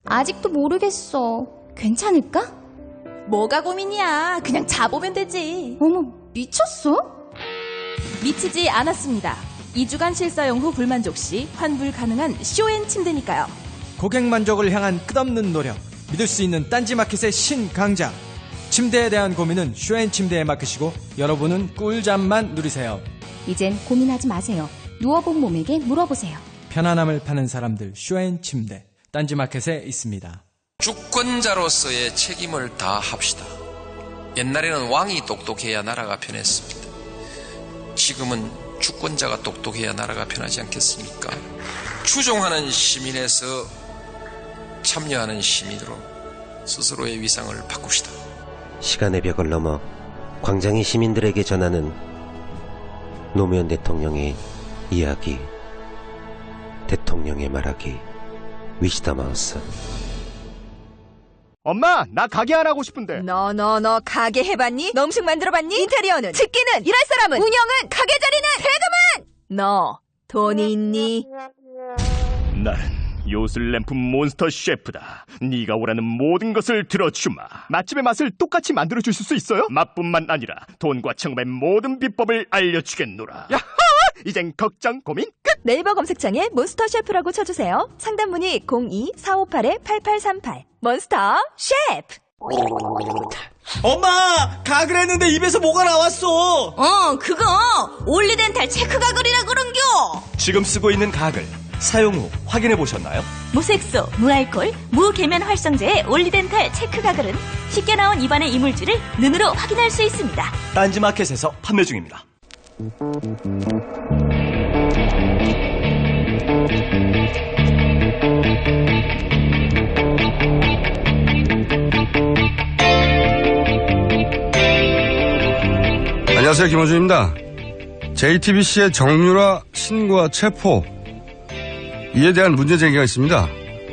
아직도 모르겠어. 괜찮을까? 뭐가 고민이야. 그냥 자보면 되지. 어머, 미쳤어? 미치지 않았습니다. 2주간 실사용 후 불만족 시 환불 가능한 쇼앤 침대니까요. 고객 만족을 향한 끝없는 노력, 믿을 수 있는 딴지마켓의 신강자. 침대에 대한 고민은 쇼앤침대에 맡기시고 여러분은 꿀잠만 누리세요. 이젠 고민하지 마세요. 누워본 몸에게 물어보세요. 편안함을 파는 사람들 쇼앤침대, 딴지마켓에 있습니다. 주권자로서의 책임을 다합시다. 옛날에는 왕이 똑똑해야 나라가 편했습니다. 지금은 주권자가 똑똑해야 나라가 편하지 않겠습니까? 추종하는 시민에서 참여하는 시민으로 스스로의 위상을 바꿉시다. 시간의 벽을 넘어 광장이 시민들에게 전하는 노무현 대통령의 이야기, 대통령의 말하기, 위시다마우스. 엄마, 나 가게 안 하고 싶은데. 너 가게 해봤니? 너 음식 만들어봤니? 인테리어는? 집기는? 일할 사람은? 운영은? 가게 자리는? 세금은? 너 돈이 있니? 나는 요술램프 몬스터 셰프다. 네가 원하는 모든 것을 들어주마. 맛집의 맛을 똑같이 만들어주실 수 있어요? 맛뿐만 아니라 돈과 청음의 모든 비법을 알려주겠노라. 야하! 이젠 걱정 고민 끝! 네이버 검색창에 몬스터 셰프라고 쳐주세요. 상담 문의 02-458-8838. 몬스터 셰프! 엄마! 가글 했는데 입에서 뭐가 나왔어! 그거 올리덴탈 체크 가글이라 그런겨. 지금 쓰고 있는 가글 사용 후 확인해 보셨나요? 무색소, 무알콜, 무계면 활성제의 올리덴탈 체크 가글은 쉽게 나온 입안의 이물질을 눈으로 확인할 수 있습니다. 딴지마켓에서 판매 중입니다. 안녕하세요, 김호준입니다. JTBC의 정유라 신고와 체포, 이에 대한 문제 제기가 있습니다.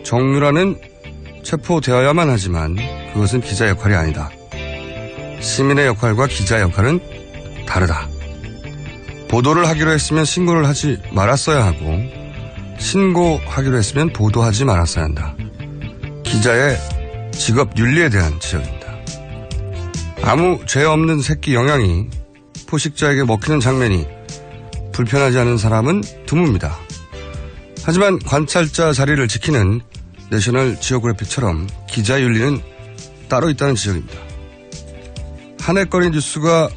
정유라는 체포되어야만 하지만 그것은 기자 역할이 아니다. 시민의 역할과 기자 역할은 다르다. 보도를 하기로 했으면 신고를 하지 말았어야 하고, 신고하기로 했으면 보도하지 말았어야 한다. 기자의 직업 윤리에 대한 지적입니다. 아무 죄 없는 새끼 영양이 포식자에게 먹히는 장면이 불편하지 않은 사람은 드뭅니다. 하지만 관찰자 자리를 지키는 내셔널 지오그래픽처럼 기자 윤리는 따로 있다는 지적입니다. 한해거리 뉴스가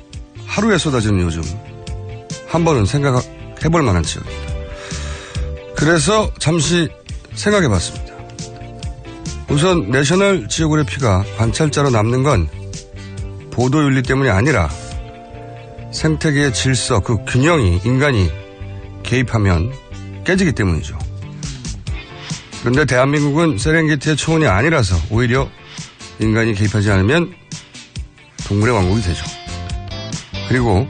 하루에 쏟아지는 요즘, 한 번은 생각해볼 만한 지역입니다. 그래서 잠시 생각해봤습니다. 우선 내셔널 지오그래피가 관찰자로 남는 건 보도윤리 때문이 아니라 생태계의 질서, 그 균형이 인간이 개입하면 깨지기 때문이죠. 그런데 대한민국은 세렝게티의 초원이 아니라서 오히려 인간이 개입하지 않으면 동물의 왕국이 되죠. 그리고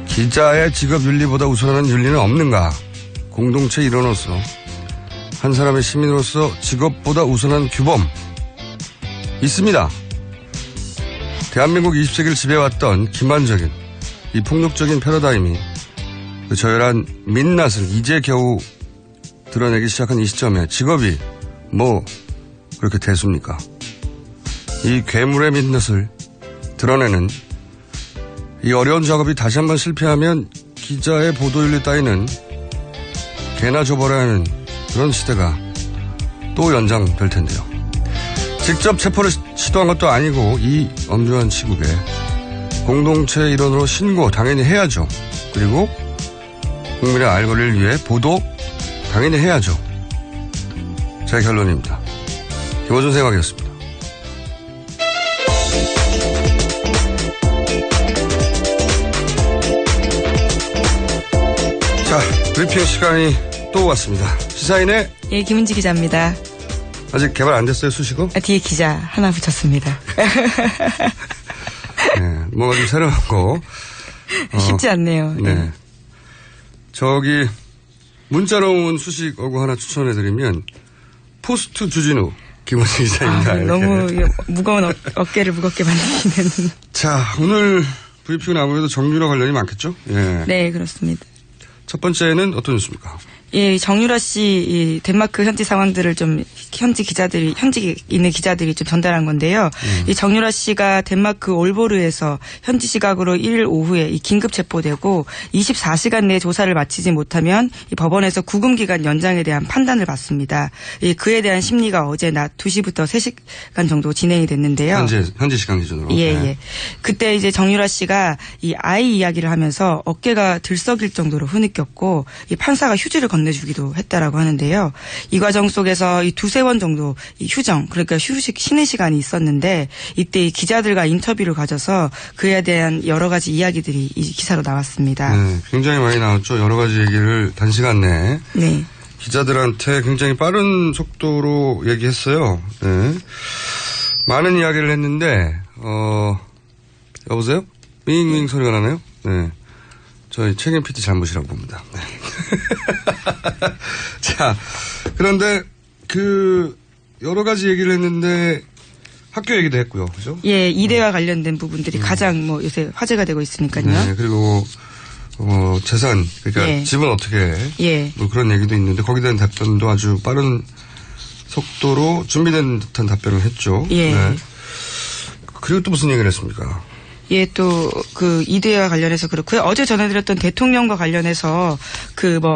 기자의 직업 윤리보다 우선하는 윤리는 없는가? 공동체 일원으로서, 한 사람의 시민으로서 직업보다 우선한 규범 있습니다. 대한민국 20세기를 지배해왔던 기만적인 이 폭력적인 패러다임이 그 저열한 민낯을 이제 겨우 드러내기 시작한 이 시점에 직업이 뭐 그렇게 대수입니까? 이 괴물의 민낯을 드러내는 이 어려운 작업이 다시 한번 실패하면 기자의 보도윤리 따위는 개나 줘버려야 하는 그런 시대가 또 연장될 텐데요. 직접 체포를 시도한 것도 아니고 이 엄중한 시국에 공동체 일원으로 신고 당연히 해야죠. 그리고 국민의 알 권리를 위해 보도 당연히 해야죠. 제 결론입니다. 김호준 생각이었습니다. 자, 브리핑 시간이 또 왔습니다. 시사인의 김은지 기자입니다. 아직 개발 안 됐어요, 수식어? 뒤에 기자 하나 붙였습니다. 네, 뭔가 좀 새로운 거. 쉽지 않네요. 네. 저기 문자로 온 수식어구 하나 추천해드리면 포스트 주진우 김원식 기자입니다. 너무 무거운 어깨를 무겁게 만드시는. 자, 오늘 브리핑은 아무래도 정유라 관련이 많겠죠? 예. 네, 그렇습니다. 첫 번째는 어떤 뉴스입니까? 예, 정유라 씨, 이 덴마크 현지 상황들을 좀 현지 있는 기자들이 좀 전달한 건데요. 이 정유라 씨가 덴마크 올보르에서 현지 시각으로 1일 오후에 이 긴급 체포되고 24시간 내에 조사를 마치지 못하면 이 법원에서 구금 기간 연장에 대한 판단을 받습니다. 이 그에 대한 심리가 어제 낮 2시부터 3시간 정도 진행이 됐는데요. 현지 시간 기준으로. 예, 네. 예. 그때 이제 정유라 씨가 이 아이 이야기를 하면서 어깨가 들썩일 정도로 흐느꼈고 이 판사가 휴지를 건네주기도 했다라고 하는데요. 이 과정 속에서 이 2-3번 정도 이 휴정, 그러니까 쉬는 시간이 있었는데 이때 이 기자들과 인터뷰를 가져서 그에 대한 여러 가지 이야기들이 이 기사로 나왔습니다. 네, 굉장히 많이 나왔죠. 여러 가지 얘기를 단시간 내에. 네. 기자들한테 굉장히 빠른 속도로 얘기했어요. 네. 많은 이야기를 했는데, 여보세요? 윙윙 소리가 나네요? 네. 저희 책임 PD 잘못이라고 봅니다. 네. 자, 그런데 여러 가지 얘기를 했는데 학교 얘기도 했고요. 그죠? 예, 이대와 관련된 부분들이 가장 요새 화제가 되고 있으니까요. 네, 그리고 재산, 그러니까 예. 집은 어떻게 해? 예. 뭐 그런 얘기도 있는데 거기에 대한 답변도 아주 빠른 속도로 준비된 듯한 답변을 했죠. 예. 네. 그리고 또 무슨 얘기를 했습니까? 예, 또 이대와 관련해서 그렇고요. 어제 전해드렸던 대통령과 관련해서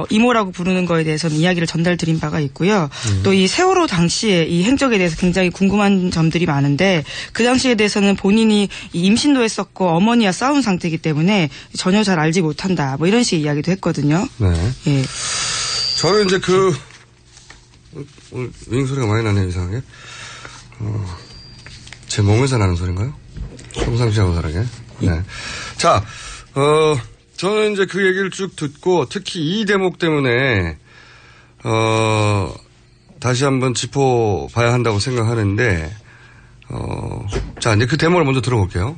이모라고 부르는 거에 대해서는 이야기를 전달드린 바가 있고요. 또 이 세월호 당시에 이 행적에 대해서 굉장히 궁금한 점들이 많은데 그 당시에 대해서는 본인이 임신도 했었고 어머니와 싸운 상태이기 때문에 전혀 잘 알지 못한다. 뭐 이런 식의 이야기도 했거든요. 네. 예. 저는 이제 오늘 윙 소리가 많이 나네요, 이상하게. 제 몸에서 나는 소리인가요? 평상시하고 다르게. 네. 자, 저는 이제 그 얘기를 쭉 듣고 특히 이 대목 때문에, 다시 한번 짚어봐야 한다고 생각하는데, 자, 이제 그 대목을 먼저 들어볼게요.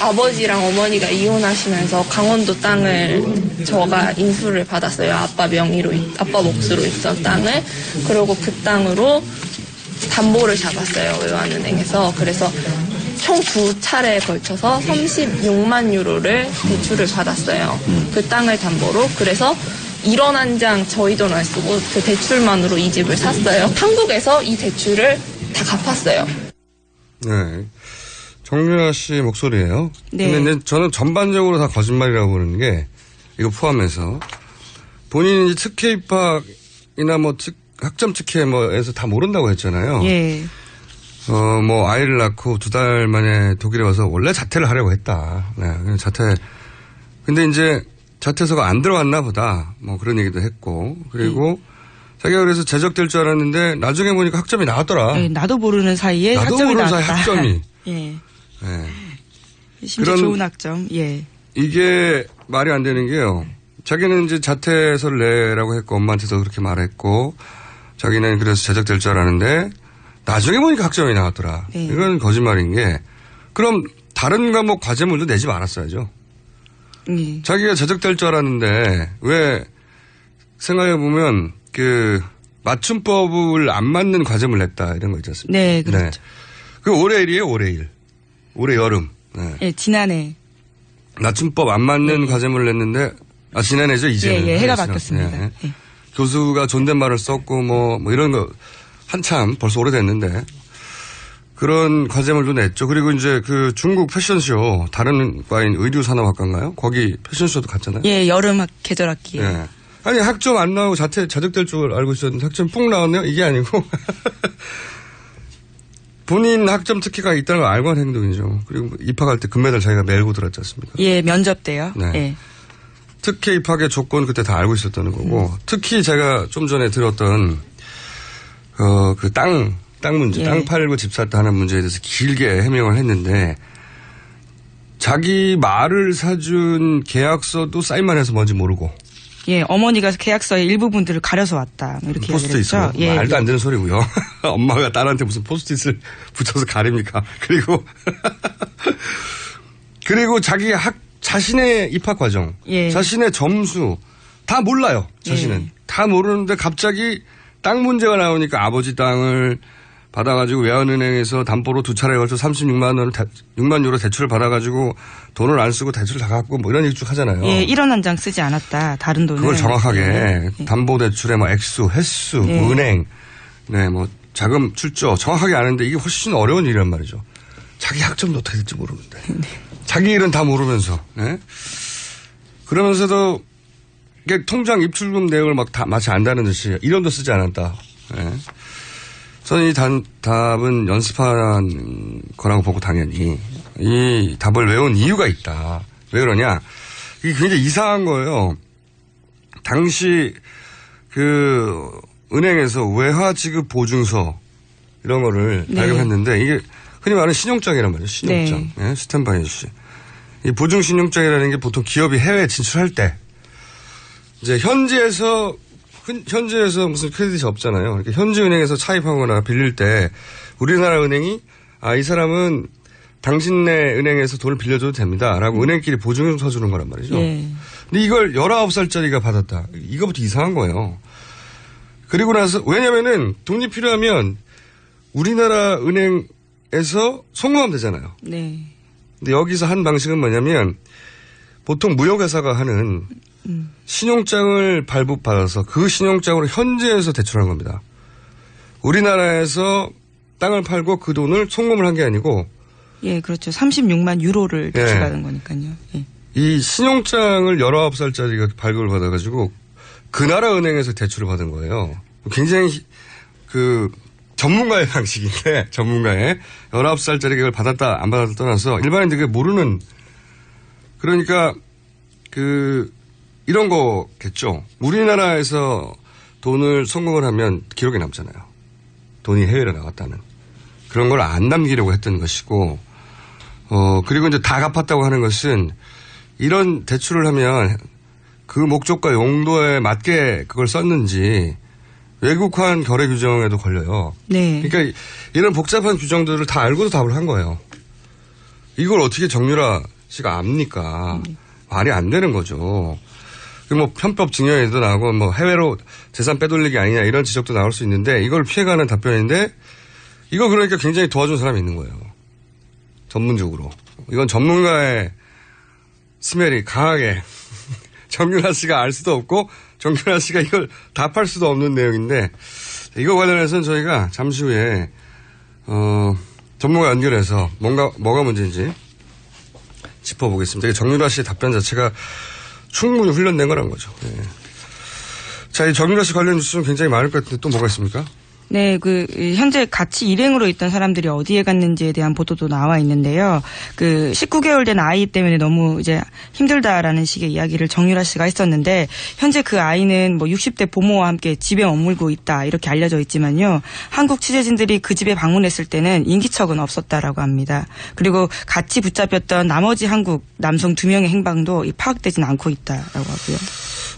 아버지랑 어머니가 이혼하시면서 강원도 땅을 저가 인수를 받았어요. 아빠 몫으로 있던 땅을. 그리고 그 땅으로 담보를 잡았어요. 외환은행에서. 그래서 총 2차례에 걸쳐서 36만 유로를 대출을 받았어요. 그 땅을 담보로. 그래서 1원 한 장 저희 돈 안 쓰고 그 대출만으로 이 집을 샀어요. 한국에서 이 대출을 다 갚았어요. 네. 정유라 씨 목소리예요. 네. 근데 저는 전반적으로 다 거짓말이라고 보는 게 이거 포함해서 본인이 특혜 입학이나 학점 특혜에서 다 모른다고 했잖아요. 예. 아이를 낳고 2달 만에 독일에 와서 원래 자퇴를 하려고 했다. 네. 근데 이제 자퇴서가 안 들어왔나 보다. 그런 얘기도 했고. 그리고 자기가 그래서 제적될 줄 알았는데 나중에 보니까 학점이 나왔더라. 예, 나도 모르는 사이에 학점이 나왔다. 학점이. 예. 네. 심지어 좋은 학점. 예. 이게 말이 안 되는 게요. 자기는 이제 자퇴서를 내라고 했고 엄마한테도 그렇게 말했고 자기는 그래서 제적될 줄 알았는데 나중에 보니까 학점이 나왔더라. 네. 이건 거짓말인 게 그럼 다른 과목 과제물도 내지 말았어야죠. 자기가 제적될 줄 알았는데 왜 생각해보면 맞춤법을 안 맞는 과제물 냈다 이런 거 있지 않습니까? 네, 그렇죠. 네. 그 올해 일이에요, 올해 일. 올해 여름. 네. 예, 지난해. 맞춤법 안 맞는 과제물을 냈는데 지난해죠, 이제는. 예, 해가 바뀌었습니다. 네. 교수가 존댓말을 썼고 뭐 이런 거 한참 벌써 오래됐는데 그런 과제물도 냈죠. 그리고 이제 중국 패션쇼 다른 과인 의류산업학과인가요? 거기 패션쇼도 갔잖아요. 예, 여름 계절 학기에. 예. 아니 학점 안 나오고 자적될 줄 알고 있었는데 학점 푹 나왔네요. 이게 아니고 본인 학점 특혜가 있다는 걸 알고 한 행동이죠. 그리고 입학할 때 금메달 자기가 메고 들었지 않습니까? 예, 면접 때요. 네. 예. 특혜 입학의 조건 그때 다 알고 있었다는 거고 특히 제가 좀 전에 들었던 땅 문제, 예. 땅 팔고 집 샀다 하는 문제에 대해서 길게 해명을 했는데 자기 말을 사준 계약서도 사인만 해서 뭔지 모르고. 예, 어머니가 계약서의 일부분들을 가려서 왔다. 이렇게 포스트잇 있어요. 예, 말도 안 되는 소리고요. 엄마가 딸한테 무슨 포스트잇을 붙여서 가립니까? 그리고 자기 자신의 입학 과정, 예. 자신의 점수 다 몰라요. 자신은. 예. 다 모르는데 갑자기 땅 문제가 나오니까 아버지 땅을 받아가지고 외환은행에서 담보로 2차례에 걸쳐 6만 유로 대출을 받아가지고 돈을 안 쓰고 대출을 다 갚고 뭐 이런 얘기 쭉 하잖아요. 예, 1원 한 장 쓰지 않았다. 다른 돈을. 그걸 정확하게 담보대출의 뭐 액수, 횟수, 은행, 네, 뭐 자금 출처 정확하게 아는데 이게 훨씬 어려운 일이란 말이죠. 자기 학점도 어떻게 될지 모르는데. 자기 일은 다 모르면서. 네? 그러면서도 이게 통장 입출금 내역을 막 다 마치 안다는 듯이 1원도 쓰지 않았다. 네. 저는 이 답은 연습한 거라고 보고 당연히 이 답을 외운 이유가 있다. 왜 그러냐. 이게 굉장히 이상한 거예요. 당시 그 은행에서 외화지급 보증서 이런 거를 발급했는데 이게 흔히 말하는 신용장이란 말이에요. 신용장. 네. 스탠바이 씨. 이 보증 신용장이라는 게 보통 기업이 해외에 진출할 때 이제 현지에서 무슨 크레딧이 없잖아요. 그러니까 현지 은행에서 차입하거나 빌릴 때 우리나라 은행이 이 사람은 당신네 은행에서 돈을 빌려줘도 됩니다라고 은행끼리 보증을 서주는 거란 말이죠. 근데 이걸 19살짜리가 받았다. 이거부터 이상한 거예요. 그리고 나서 왜냐면은 돈이 필요하면 우리나라 은행에서 송금하면 되잖아요. 네. 근데 여기서 한 방식은 뭐냐면 보통 무역회사가 하는 신용장을 발급받아서 그 신용장으로 현지에서 대출한 겁니다. 우리나라에서 땅을 팔고 그 돈을 송금을 한 게 아니고. 예, 그렇죠. 36만 유로를 대출받은 거니까요. 예. 이 신용장을 19살짜리가 발급을 받아가지고 그 나라 은행에서 대출을 받은 거예요. 굉장히 전문가의 방식인데, 전문가의 19살짜리가 이걸 받았다, 안 받았다 떠나서 일반인들이 모르는, 그러니까 이런 거겠죠. 우리나라에서 돈을 송금을 하면 기록에 남잖아요. 돈이 해외로 나갔다는. 그런 걸 안 남기려고 했던 것이고, 그리고 이제 다 갚았다고 하는 것은 이런 대출을 하면 그 목적과 용도에 맞게 그걸 썼는지 외국환 거래 규정에도 걸려요. 네. 그러니까 이런 복잡한 규정들을 다 알고도 답을 한 거예요. 이걸 어떻게 정유라 씨가 압니까? 말이 안 되는 거죠. 뭐 편법 증여에도 나오고 뭐 해외로 재산 빼돌리기 아니냐 이런 지적도 나올 수 있는데 이걸 피해가는 답변인데 이거 그러니까 굉장히 도와준 사람이 있는 거예요. 전문적으로. 이건 전문가의 스멜이 강하게 정유라 씨가 알 수도 없고 정유라 씨가 이걸 답할 수도 없는 내용인데 이거 관련해서는 저희가 잠시 후에 전문가 연결해서 뭐가 문제인지 짚어보겠습니다. 정유라 씨의 답변 자체가 충분히 훈련된 거란 거죠. 네. 자, 이 정유라 씨 관련 뉴스는 굉장히 많을 것 같은데 또 뭐가 있습니까? 네, 현재 같이 일행으로 있던 사람들이 어디에 갔는지에 대한 보도도 나와 있는데요. 19개월 된 아이 때문에 너무 이제 힘들다라는 식의 이야기를 정유라 씨가 했었는데, 현재 그 아이는 뭐 60대 보모와 함께 집에 머물고 있다, 이렇게 알려져 있지만요. 한국 취재진들이 그 집에 방문했을 때는 인기척은 없었다라고 합니다. 그리고 같이 붙잡혔던 나머지 한국 남성 2명의 행방도 파악되진 않고 있다라고 하고요.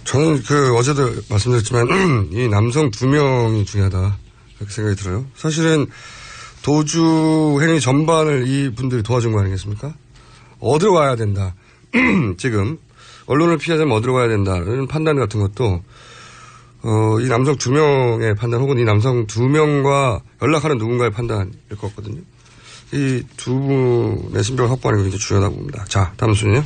저는 어제도 말씀드렸지만, 이 남성 2명이 중요하다. 그렇게 생각이 들어요. 사실은 도주 행위 전반을 이분들이 도와준 거 아니겠습니까? 어디로 가야 된다. 지금 언론을 피하자면 어디로 가야 된다는 판단 같은 것도 이 남성 2명의 판단 혹은 이 남성 2명과 연락하는 누군가의 판단일 것 같거든요. 이 두 분의 신병을 확보하는 게 굉장히 중요하다고 봅니다. 자, 다음 순위요.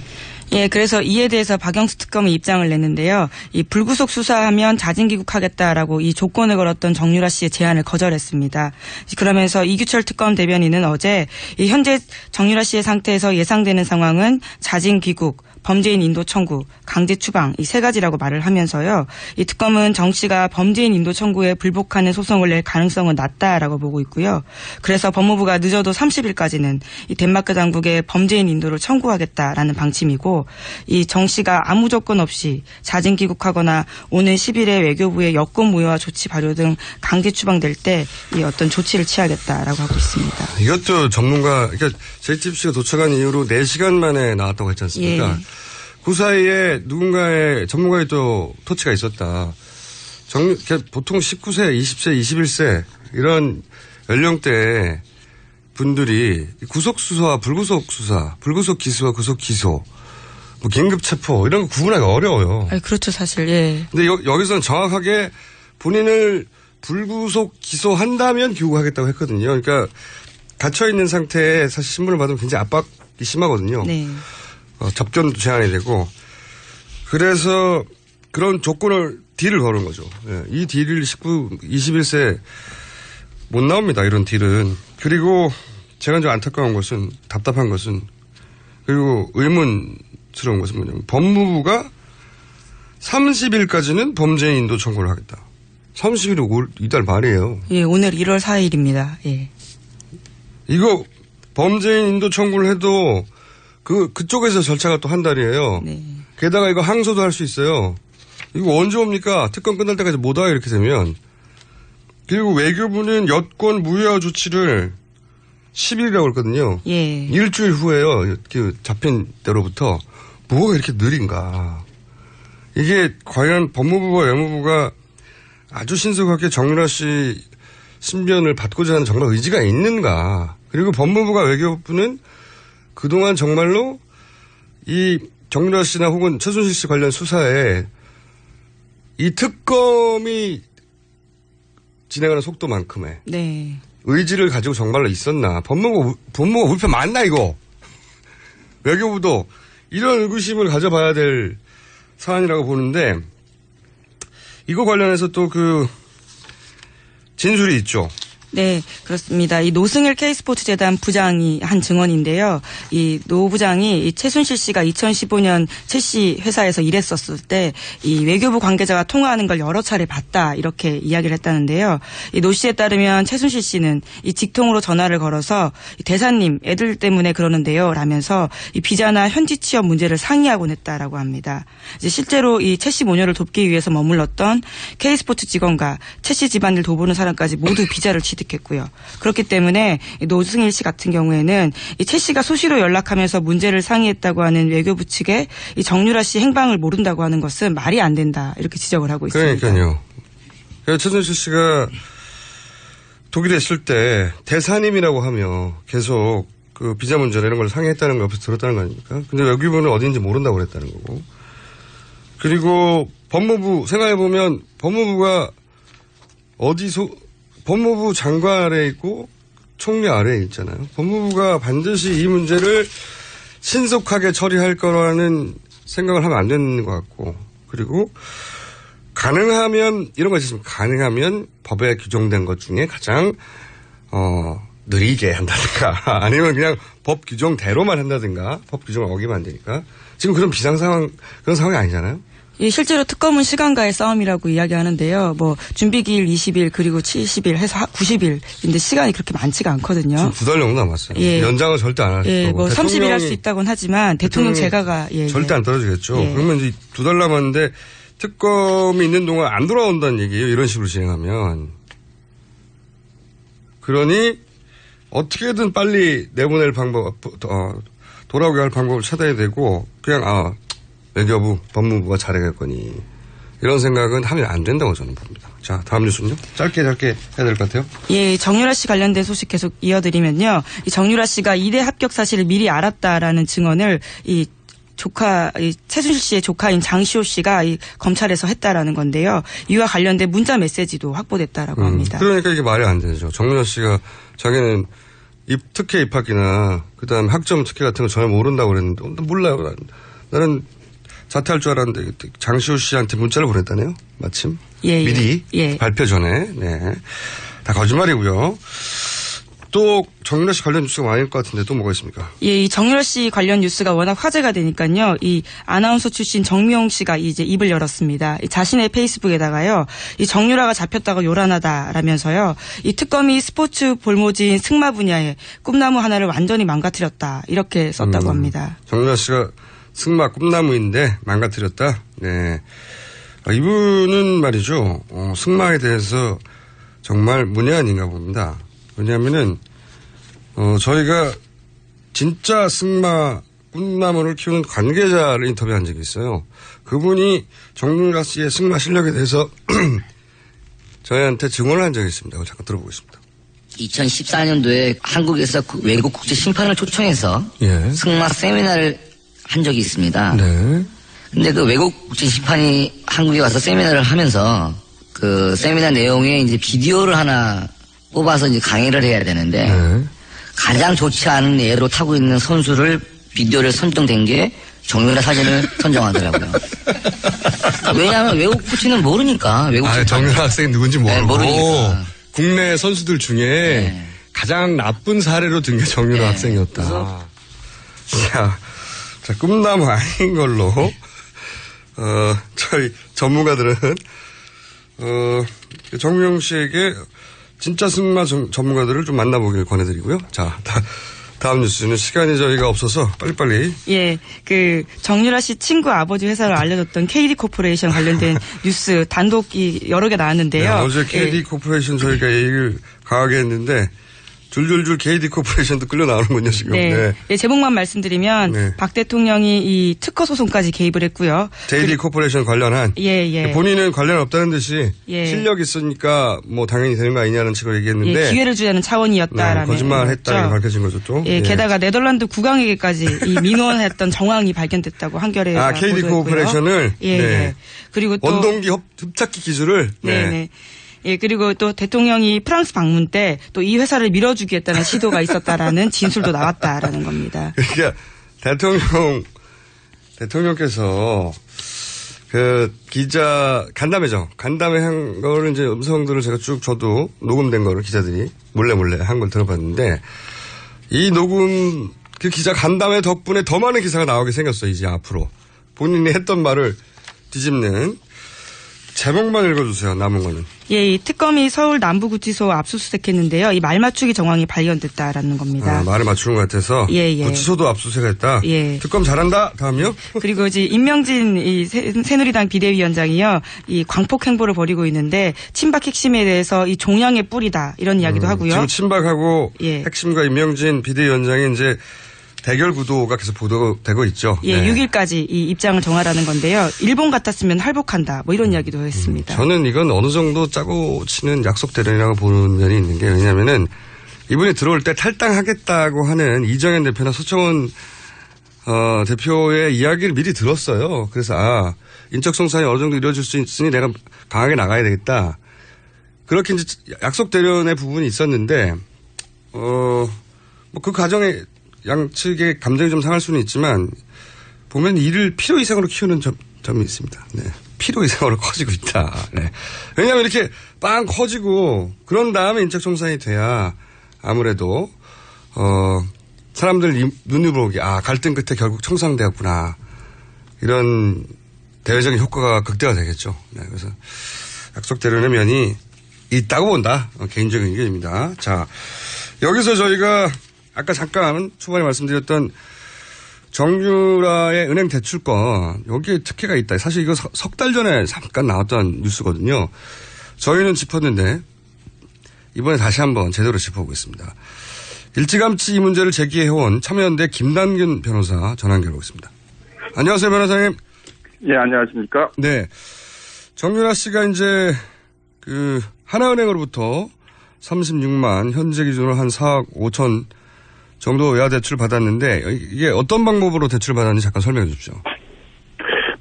예, 그래서 이에 대해서 박영수 특검이 입장을 냈는데요. 이 불구속 수사하면 자진 귀국하겠다라고 이 조건을 걸었던 정유라 씨의 제안을 거절했습니다. 그러면서 이규철 특검 대변인은 어제 이 현재 정유라 씨의 상태에서 예상되는 상황은 자진 귀국, 범죄인 인도 청구, 강제 추방 이 3가지라고 말을 하면서요. 이 특검은 정 씨가 범죄인 인도 청구에 불복하는 소송을 낼 가능성은 낮다라고 보고 있고요. 그래서 법무부가 늦어도 30일까지는 이 덴마크 당국에 범죄인 인도를 청구하겠다라는 방침이고, 이 정 씨가 아무 조건 없이 자진 귀국하거나 오는 10일에 외교부의 여권 무효화 조치 발효 등 강제 추방될 때 이 어떤 조치를 취하겠다라고 하고 있습니다. 이것도 그러니까 JTBC가 도착한 이후로 4시간 만에 나왔다고 했지 않습니까? 예. 그 사이에 누군가의 전문가의 또 터치가 있었다. 보통 19세, 20세, 21세 이런 연령대 분들이 구속수사와 불구속수사, 불구속 기소와 구속 기소, 뭐 긴급 체포 이런 거 구분하기 어려워요. 그렇죠, 사실. 예. 근데 여기서는 정확하게 본인을 불구속 기소한다면 귀국하겠다고 했거든요. 그러니까 갇혀있는 상태에 사실 신문을 받으면 굉장히 압박이 심하거든요. 네. 접견도 제한이 되고. 그래서 그런 조건을 딜을 걸은 거죠. 예, 이 딜을 21세 못 나옵니다. 이런 딜은. 그리고 제가 이제 안타까운 것은, 답답한 것은, 그리고 의문스러운 것은 뭐냐면 법무부가 30일까지는 범죄인 인도 청구를 하겠다. 30일이 이달 말이에요. 예, 오늘 1월 4일입니다. 예. 이거 범죄인 인도 청구를 해도 그쪽에서 절차가 또 한 달이에요. 네. 게다가 이거 항소도 할 수 있어요. 이거 언제 옵니까? 특검 끝날 때까지 못 와요, 이렇게 되면. 그리고 외교부는 여권 무효화 조치를 10일이라고 그랬거든요. 예. 일주일 후에요. 잡힌 때로부터. 뭐가 이렇게 느린가. 이게 과연 법무부와 외무부가 아주 신속하게 정유라 씨 신변을 받고자 하는 정말 의지가 있는가. 그리고 법무부가 외교부는 그동안 정말로 이 정유라 씨나 혹은 최순실 씨 관련 수사에 이 특검이 진행하는 속도만큼의 네. 의지를 가지고 정말로 있었나. 법무부가 우리 편 맞나 이거. 외교부도 이런 의구심을 가져봐야 될 사안이라고 보는데 이거 관련해서 또 진술이 있죠. 네, 그렇습니다. 이 노승일 K스포츠재단 부장이 한 증언인데요. 이 노 부장이 이 최순실 씨가 2015년 최 씨 회사에서 일했었을 때 이 외교부 관계자가 통화하는 걸 여러 차례 봤다 이렇게 이야기를 했다는데요. 이 노 씨에 따르면 최순실 씨는 이 직통으로 전화를 걸어서 대사님 애들 때문에 그러는데요 라면서 이 비자나 현지 취업 문제를 상의하곤 했다라고 합니다. 이제 실제로 이 최 씨 모녀를 돕기 위해서 머물렀던 K스포츠 직원과 최 씨 집안을 돌보는 사람까지 모두 비자를 취득했고요. 그렇기 때문에 노승일 씨 같은 경우에는 이 최 씨가 수시로 연락하면서 문제를 상의했다고 하는 외교부 측의 이 정유라 씨 행방을 모른다고 하는 것은 말이 안 된다 이렇게 지적을 하고 있습니다. 그러니까요. 최순실 씨가 독일에 있을 때 대사님이라고 하며 계속 그 비자 문제나 이런 걸 상의했다는 거 옆에서 들었다는 거 아닙니까? 근데 외교부는 어디인지 모른다고 그랬다는 거고. 그리고 법무부 생각해보면 법무부가 법무부 장관 아래에 있고 총리 아래에 있잖아요. 법무부가 반드시 이 문제를 신속하게 처리할 거라는 생각을 하면 안 되는 것 같고, 그리고 가능하면 이런 거 있습니다. 가능하면 법에 규정된 것 중에 가장 느리게 한다든가 아니면 그냥 법 규정대로만 한다든가 법 규정을 어기면 안 되니까 지금 그런 비상 상황 그런 상황이 아니잖아요. 예, 실제로 특검은 시간과의 싸움이라고 이야기하는데요. 뭐 준비기일 20일 그리고 70일 해서 90일인데 시간이 그렇게 많지가 않거든요. 지금 2달 정도 남았어요. 예. 연장은 절대 안 하실 예, 거고. 뭐 30일 할 수 있다고는 하지만 대통령 제가가 절대 안 떨어지겠죠. 예. 그러면 이제 2달 남았는데 특검이 있는 동안 안 돌아온다는 얘기예요. 이런 식으로 진행하면. 그러니 어떻게든 빨리 내보낼 방법, 돌아오게 할 방법을 찾아야 되고 그냥 외교부, 법무부가 잘해겠거니 이런 생각은 하면 안 된다고 저는 봅니다. 자, 다음 뉴스는요. 짧게 해야 될 것 같아요. 예, 정유라 씨 관련된 소식 계속 이어드리면요. 이 정유라 씨가 이대 합격 사실을 미리 알았다라는 증언을 최순실 씨의 조카인 장시호 씨가 검찰에서 했다라는 건데요. 이와 관련된 문자 메시지도 확보됐다라고 합니다. 그러니까 이게 말이 안 되죠. 정유라 씨가 자기는 특혜 입학이나 그다음에 학점 특혜 같은 거 전혀 모른다고 그랬는데 몰라요. 나는 자퇴할 줄 알았는데 장시호 씨한테 문자를 보냈다네요. 마침. 예, 미리 예. 발표 전에. 네. 다 거짓말이고요. 또 정유라 씨 관련 뉴스가 많을 것 같은데 또 뭐가 있습니까? 예, 이 정유라 씨 관련 뉴스가 워낙 화제가 되니까요. 이 아나운서 출신 정미용 씨가 이제 입을 열었습니다. 자신의 페이스북에다가요. 이 정유라가 잡혔다고 요란하다라면서요. 이 특검이 스포츠 볼모지인 승마 분야에 꿈나무 하나를 완전히 망가뜨렸다. 이렇게 썼다고 합니다. 정유라 씨가 승마 꿈나무인데 망가뜨렸다. 네. 이분은 말이죠. 승마에 대해서 정말 문외한인가 봅니다. 왜냐하면은 저희가 진짜 승마 꿈나무를 키우는 관계자를 인터뷰한 적이 있어요. 그분이 정유라 씨의 승마 실력에 대해서 저희한테 증언을 한 적이 있습니다. 잠깐 들어보겠습니다. 2014년도에 한국에서 외국 국제 심판을 초청해서 승마 세미나를 한 적이 있습니다. 네. 근데 그 외국 국제 심판이 한국에 와서 세미나를 하면서 그 세미나 내용에 이제 비디오를 하나 뽑아서 이제 강의를 해야 되는데 가장 좋지 않은 예로 타고 있는 선수를 비디오를 선정된 게 정유라 사진을 선정하더라고요. 왜냐하면 외국 코치는 모르니까. 정유라 학생이 누군지 모르고. 네, 모르니까. 국내 선수들 중에 가장 나쁜 사례로 든 게 정유라 학생이었다. 자, 꿈나무 아닌 걸로 저희 전문가들은 정명 씨에게 진짜 승마 전문가들을 좀 만나보길 권해드리고요. 자, 다음 뉴스는 시간이 저희가 없어서 빨리빨리. 예, 그 정유라 씨 친구 아버지 회사를 알려줬던 KD 코퍼레이션 관련된 뉴스 단독이 여러 개 나왔는데요. 네, 어제 KD 코퍼레이션 저희가 얘기를 강하게 했는데 줄줄줄 KD 코퍼레이션도 끌려 나오는군요 지금. 네. 네, 제목만 말씀드리면 박 대통령이 이 특허 소송까지 개입을 했고요. KD 코퍼레이션 관련한. 예. 본인은 관련 없다는 듯이 실력 있으니까 뭐 당연히 되는 거 아니냐는 식으로 얘기했는데. 기회를 주자는 차원이었다라는. 거짓말했다고 밝혀진 거죠 또. 게다가 네덜란드 국왕에게까지 이 민원했던 정황이 발견됐다고 한겨레가 KD 코퍼레이션을. 그리고 또 원동기 흡착기 기술을. 네. 예, 그리고 또 대통령이 프랑스 방문 때 또 이 회사를 밀어주겠다는 시도가 있었다라는 진술도 나왔다라는 겁니다. 그러니까 대통령께서 그 기자 간담회 한 거를 이제 음성들을 제가 쭉 저도 녹음된 거를 기자들이 몰래 한 걸 들어봤는데 이 녹음 그 기자 간담회 덕분에 더 많은 기사가 나오게 생겼어요. 이제 앞으로 본인이 했던 말을 뒤집는. 제목만 읽어주세요. 남은 거는. 예, 이 특검이 서울 남부구치소 압수수색했는데요. 이 말맞추기 정황이 발견됐다라는 겁니다. 말을 맞추는 것 같아서. 구치소도 압수수색했다. 특검 잘한다. 다음요. 그리고 이제 임명진 이 새누리당 비대위원장이요, 이 광폭 행보를 벌이고 있는데 친박 핵심에 대해서 이 종양의 뿌리다 이런 이야기도 하고요. 지금 친박하고 핵심과 임명진 비대위원장이 이제. 대결 구도가 계속 보도되고 있죠. 6일까지 이 입장을 정하라는 건데요. 일본 같았으면 할복한다. 뭐 이런 이야기도 했습니다. 저는 이건 어느 정도 짜고 치는 약속 대련이라고 보는 면이 있는 게 왜냐면은 이분이 들어올 때 탈당하겠다고 하는 이정현 대표나 서청원 대표의 이야기를 미리 들었어요. 그래서 인적 성산이 어느 정도 이루어질 수 있으니 내가 강하게 나가야 되겠다. 그렇게 이제 약속 대련의 부분이 있었는데 뭐 그 과정에 양측의 감정이 좀 상할 수는 있지만 보면 이를 필요 이상으로 키우는 점이 있습니다. 필요 이상으로 커지고 있다. 왜냐하면 이렇게 빵 커지고 그런 다음에 인적 청산이 돼야 아무래도 사람들 눈으로 보기 갈등 끝에 결국 청산되었구나. 이런 대외적인 효과가 극대화되겠죠. 그래서 약속 대련의 면이 있다고 본다. 개인적인 의견입니다. 자, 여기서 저희가 아까 잠깐 초반에 말씀드렸던 정유라의 은행 대출권 여기에 특혜가 있다. 사실 이거 석 달 전에 잠깐 나왔던 뉴스거든요. 저희는 짚었는데 이번에 다시 한번 제대로 짚어보겠습니다. 일찌감치 이 문제를 제기해온 참여연대 김단균 변호사 전화 연결하고 있습니다. 안녕하세요, 변호사님. 예, 안녕하십니까. 네, 정유라 씨가 이제 하나은행으로부터 36만 현재 기준으로 한 4억 5천 정도 외화 대출 받았는데 이게 어떤 방법으로 대출 받았는지 잠깐 설명해 주십시오.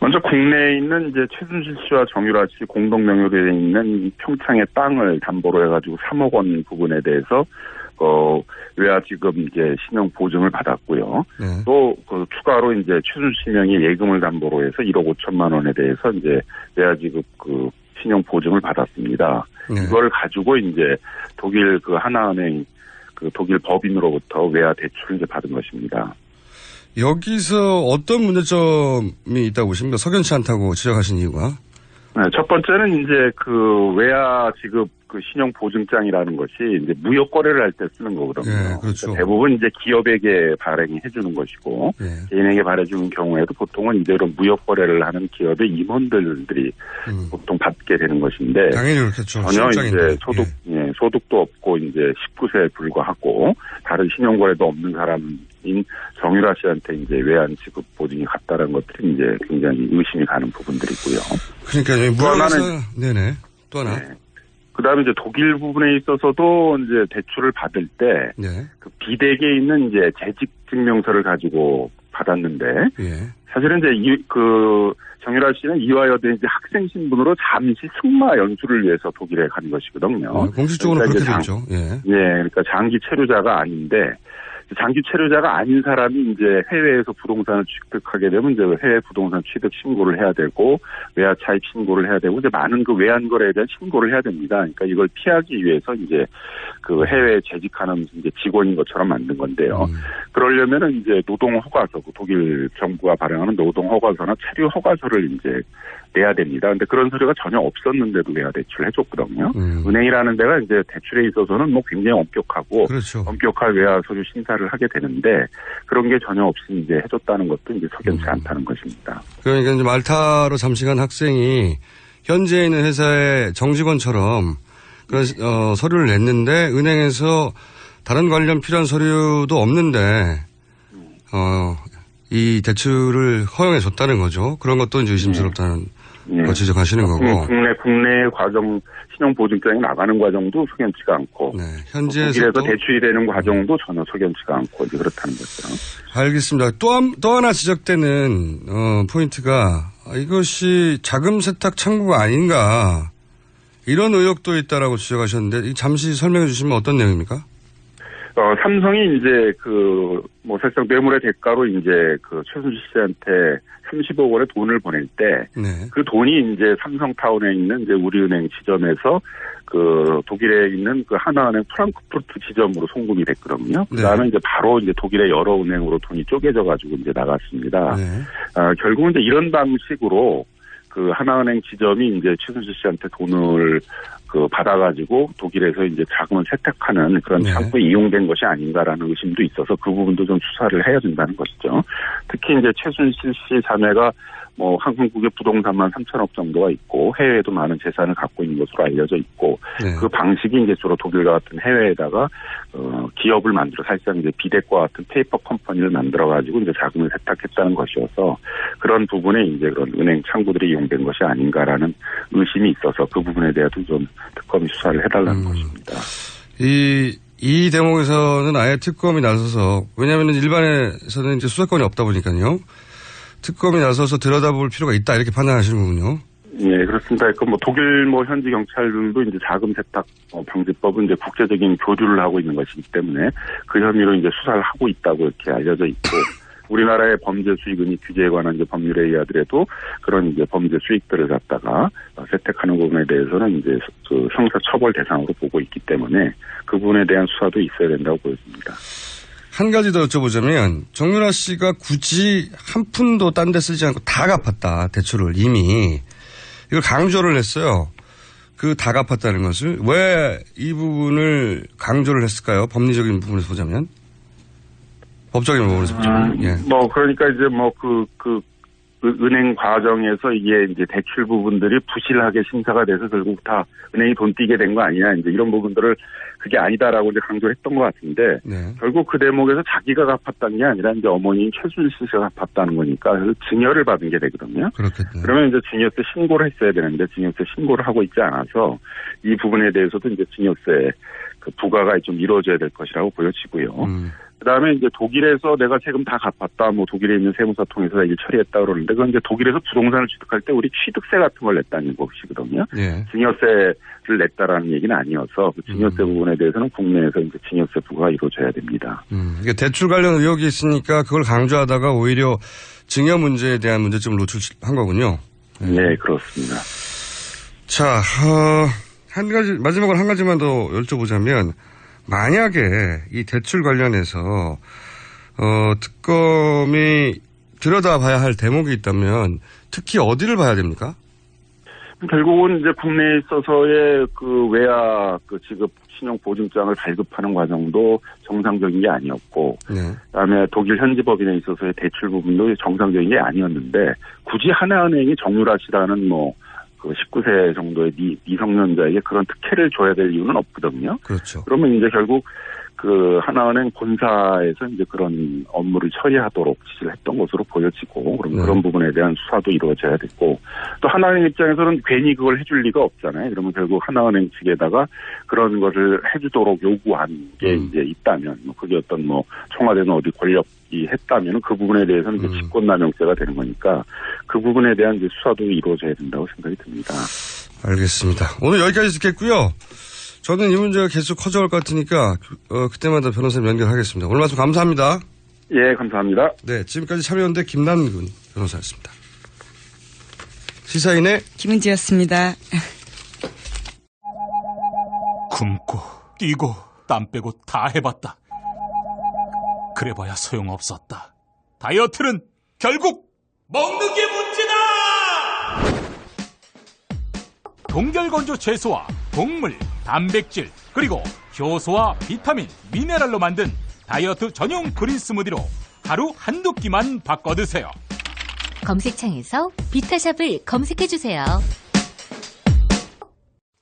먼저 국내에 있는 이제 최순실 씨와 정유라 씨 공동 명의로 있는 평창의 땅을 담보로 해가지고 3억 원 부분에 대해서 외화 지급 이제 신용 보증을 받았고요. 또 추가로 이제 최순실 명의 예금을 담보로 해서 1억 5천만 원에 대해서 이제 외화 지급 신용 보증을 받았습니다. 이걸 가지고 이제 독일 하나은행 독일 법인으로부터 외화 대출을 이제 받은 것입니다. 여기서 어떤 문제점이 있다고 보십니까? 석연치 않다고 지적하신 이유가? 첫 번째는 이제 외화 지급 신용 보증장이라는 것이 이제 무역 거래를 할 때 쓰는 거거든요. 그렇죠. 대부분 이제 기업에게 발행해 주는 것이고 개인에게 발행해주는 경우에도 보통은 이제 이런 무역 거래를 하는 기업의 임원들이 보통 받게 되는 것인데 당연히 그렇겠죠. 전혀 이제 소득도 없고 이제 19세에 불과하고 다른 신용 거래도 없는 사람인 정유라 씨한테 이제 외환 지급 보증이 갔다는 것들이 이제 굉장히 의심이 가는 부분들이고요. 그러니까 무역에서 또 하나. 그다음에 이제 독일 부분에 있어서도 이제 대출을 받을 때 그 비대기에 있는 이제 재직 증명서를 가지고 받았는데 사실은 이제 정유라 씨는 이화여대 이제 학생 신분으로 잠시 승마 연수를 위해서 독일에 간 것이거든요. 공식적으로 그러니까 그렇게 되죠. 예. 그러니까 장기 체류자가 아닌데 장기 체류자가 아닌 사람이 이제 해외에서 부동산을 취득하게 되면 이제 해외 부동산 취득 신고를 해야 되고 외화 차입 신고를 해야 되고 이제 많은 그 외환 거래에 대한 신고를 해야 됩니다. 그러니까 이걸 피하기 위해서 이제 그 해외에 재직하는 이제 직원인 것처럼 만든 건데요. 그러려면은 이제 노동 허가서, 독일 정부가 발행하는 노동 허가서나 체류 허가서를 이제 내야 됩니다. 근데 그런 서류가 전혀 없었는데도 외화 대출을 해줬거든요. 은행이라는 데가 이제 대출에 있어서는 뭐 굉장히 엄격하고 그렇죠. 엄격한 외화 서류 심사를 하게 되는데 그런 게 전혀 없이 이제 해줬다는 것도 이제 석연치 않다는 것입니다. 그러니까 이제 말타로 잠시 간 학생이 현재 있는 회사의 정직원처럼 그런 서류를 냈는데 은행에서 다른 관련 필요한 서류도 없는데 이 대출을 허용해 줬다는 거죠. 그런 것도 이제 의심스럽다는 거 지적하시는 거고. 국내 과정 신용보증장이 나가는 과정도 석연치가 않고 현지에서 독일에서 대출이 되는 과정도 전혀 석연치가 않고 이제 그렇다는 거죠. 알겠습니다. 또 하나 지적되는 포인트가 이것이 자금 세탁 창구가 아닌가 이런 의혹도 있다라고 지적하셨는데 잠시 설명해 주시면 어떤 내용입니까? 삼성이 이제 사실상 뇌물의 대가로 이제 최순실 씨한테 30억 원의 돈을 보낼 때 그 돈이 이제 삼성타운에 있는 이제 우리은행 지점에서 독일에 있는 하나은행 프랑크푸르트 지점으로 송금이 됐거든요. 그 다음에 이제 바로 이제 독일의 여러 은행으로 돈이 쪼개져 가지고 이제 나갔습니다. 결국은 이제 이런 방식으로 하나은행 지점이 이제 최순실 씨한테 돈을 받아가지고 독일에서 이제 자금을 세탁하는 그런 창구에 이용된 것이 아닌가라는 의심도 있어서 그 부분도 좀 수사를 해야 된다는 것이죠. 특히 이제 최순실 씨 자매가 한국의 부동산만 3천억 정도가 있고 해외에도 많은 재산을 갖고 있는 것으로 알려져 있고 그 방식이 이제 주로 독일과 같은 해외에다가 기업을 만들어 사실상 이제 비덱과 같은 페이퍼 컴퍼니를 만들어 가지고 이제 자금을 세탁했다는 것이어서 그런 부분에 이제 그런 은행 창구들이 이용된 것이 아닌가라는 의심이 있어서 그 부분에 대해서 좀 특검이 수사를 해달라는 것입니다. 이 대목에서는 아예 특검이 나서서 왜냐하면 일반에서는 이제 수사권이 없다 보니까요. 특검이 나서서 들여다볼 필요가 있다 이렇게 판단하시는 거군요. 네, 그렇습니다. 독일 현지 경찰들도 이제 자금 세탁 방지법은 이제 국제적인 교류를 하고 있는 것이기 때문에 그 혐의로 이제 수사를 하고 있다고 이렇게 알려져 있고 우리나라의 범죄 수익은이 규제에 관한 이제 법률에 의하더라도 그런 이제 범죄 수익들을 갖다가 세탁하는 부분에 대해서는 이제 형사 처벌 대상으로 보고 있기 때문에 그 부분에 대한 수사도 있어야 된다고 보여집니다. 한 가지 더 여쭤보자면 정유라 씨가 굳이 한 푼도 딴 데 쓰지 않고 다 갚았다. 대출을 이미. 이걸 강조를 했어요. 다 갚았다는 것을. 왜 이 부분을 강조를 했을까요? 법리적인 부분에서 보자면. 법적인 부분에서 보자면. 그러니까 이제 은행 과정에서 이게 이제 대출 부분들이 부실하게 심사가 돼서 결국 다 은행이 돈 띄게 된 거 아니냐 이제 이런 부분들을 그게 아니다라고 이제 강조했던 것 같은데 결국 그 대목에서 자기가 갚았다는 게 아니라 이제 어머니인 최순실 씨가 갚았다는 거니까 증여를 받은 게 되거든요. 그렇겠네. 그러면 이제 증여세 신고를 했어야 되는데 증여세 신고를 하고 있지 않아서 이 부분에 대해서도 이제 증여세 부과가 좀 이루어져야 될 것이라고 보여지고요. 그다음에 이제 독일에서 내가 세금 다 갚았다, 독일에 있는 세무사 통해서 일 처리했다 그러는데 그건 이제 독일에서 부동산을 취득할 때 우리 취득세 같은 걸 냈다는 것이거든요. 증여세를 냈다라는 얘기는 아니어서 그 증여세 부분에 대해서는 국내에서 이제 증여세 부과가 이루어져야 됩니다. 이게 대출 관련 의혹이 있으니까 그걸 강조하다가 오히려 증여 문제에 대한 문제점을 노출한 거군요. 네, 그렇습니다. 자, 마지막으로 한 가지만 더 여쭤보자면 만약에 이 대출 관련해서 특검이 들여다봐야 할 대목이 있다면 특히 어디를 봐야 됩니까? 결국은 이제 국내에 있어서의 외화 지급 신용 보증장을 발급하는 과정도 정상적인 게 아니었고, 그다음에 독일 현지 법인에 있어서의 대출 부분도 정상적인 게 아니었는데 굳이 하나은행이 정유라 씨라는 19세 정도의 미성년자에게 그런 특혜를 줘야 될 이유는 없거든요. 그렇죠. 그러면 이제 결국 그 하나은행 본사에서 이제 그런 업무를 처리하도록 지시를 했던 것으로 보여지고 그런 부분에 대한 수사도 이루어져야 됐고 또 하나은행 입장에서는 괜히 그걸 해줄 리가 없잖아요. 그러면 결국 하나은행 측에다가 그런 것을 해주도록 요구한 게 이제 있다면 그게 어떤 청와대는 어디 권력이 했다면 그 부분에 대해서는 이제 직권남용죄가 되는 거니까 그 부분에 대한 이제 수사도 이루어져야 된다고 생각이 듭니다. 알겠습니다. 오늘 여기까지 듣겠고요. 저는 이 문제가 계속 커져갈 것 같으니까 그때마다 변호사님 연결하겠습니다. 오늘 말씀 감사합니다. 예, 감사합니다. 네, 지금까지 참여연대 김남근 변호사였습니다. 시사인의 김은지였습니다. 굶고 뛰고 땀 빼고 다 해봤다. 그래봐야 소용없었다. 다이어트는 결국 먹는 게 문제다! 동결건조 채소와 곡물, 단백질, 그리고 효소와 비타민, 미네랄로 만든 다이어트 전용 그린 스무디로 하루 한두 끼만 바꿔 드세요. 검색창에서 비타샵을 검색해주세요.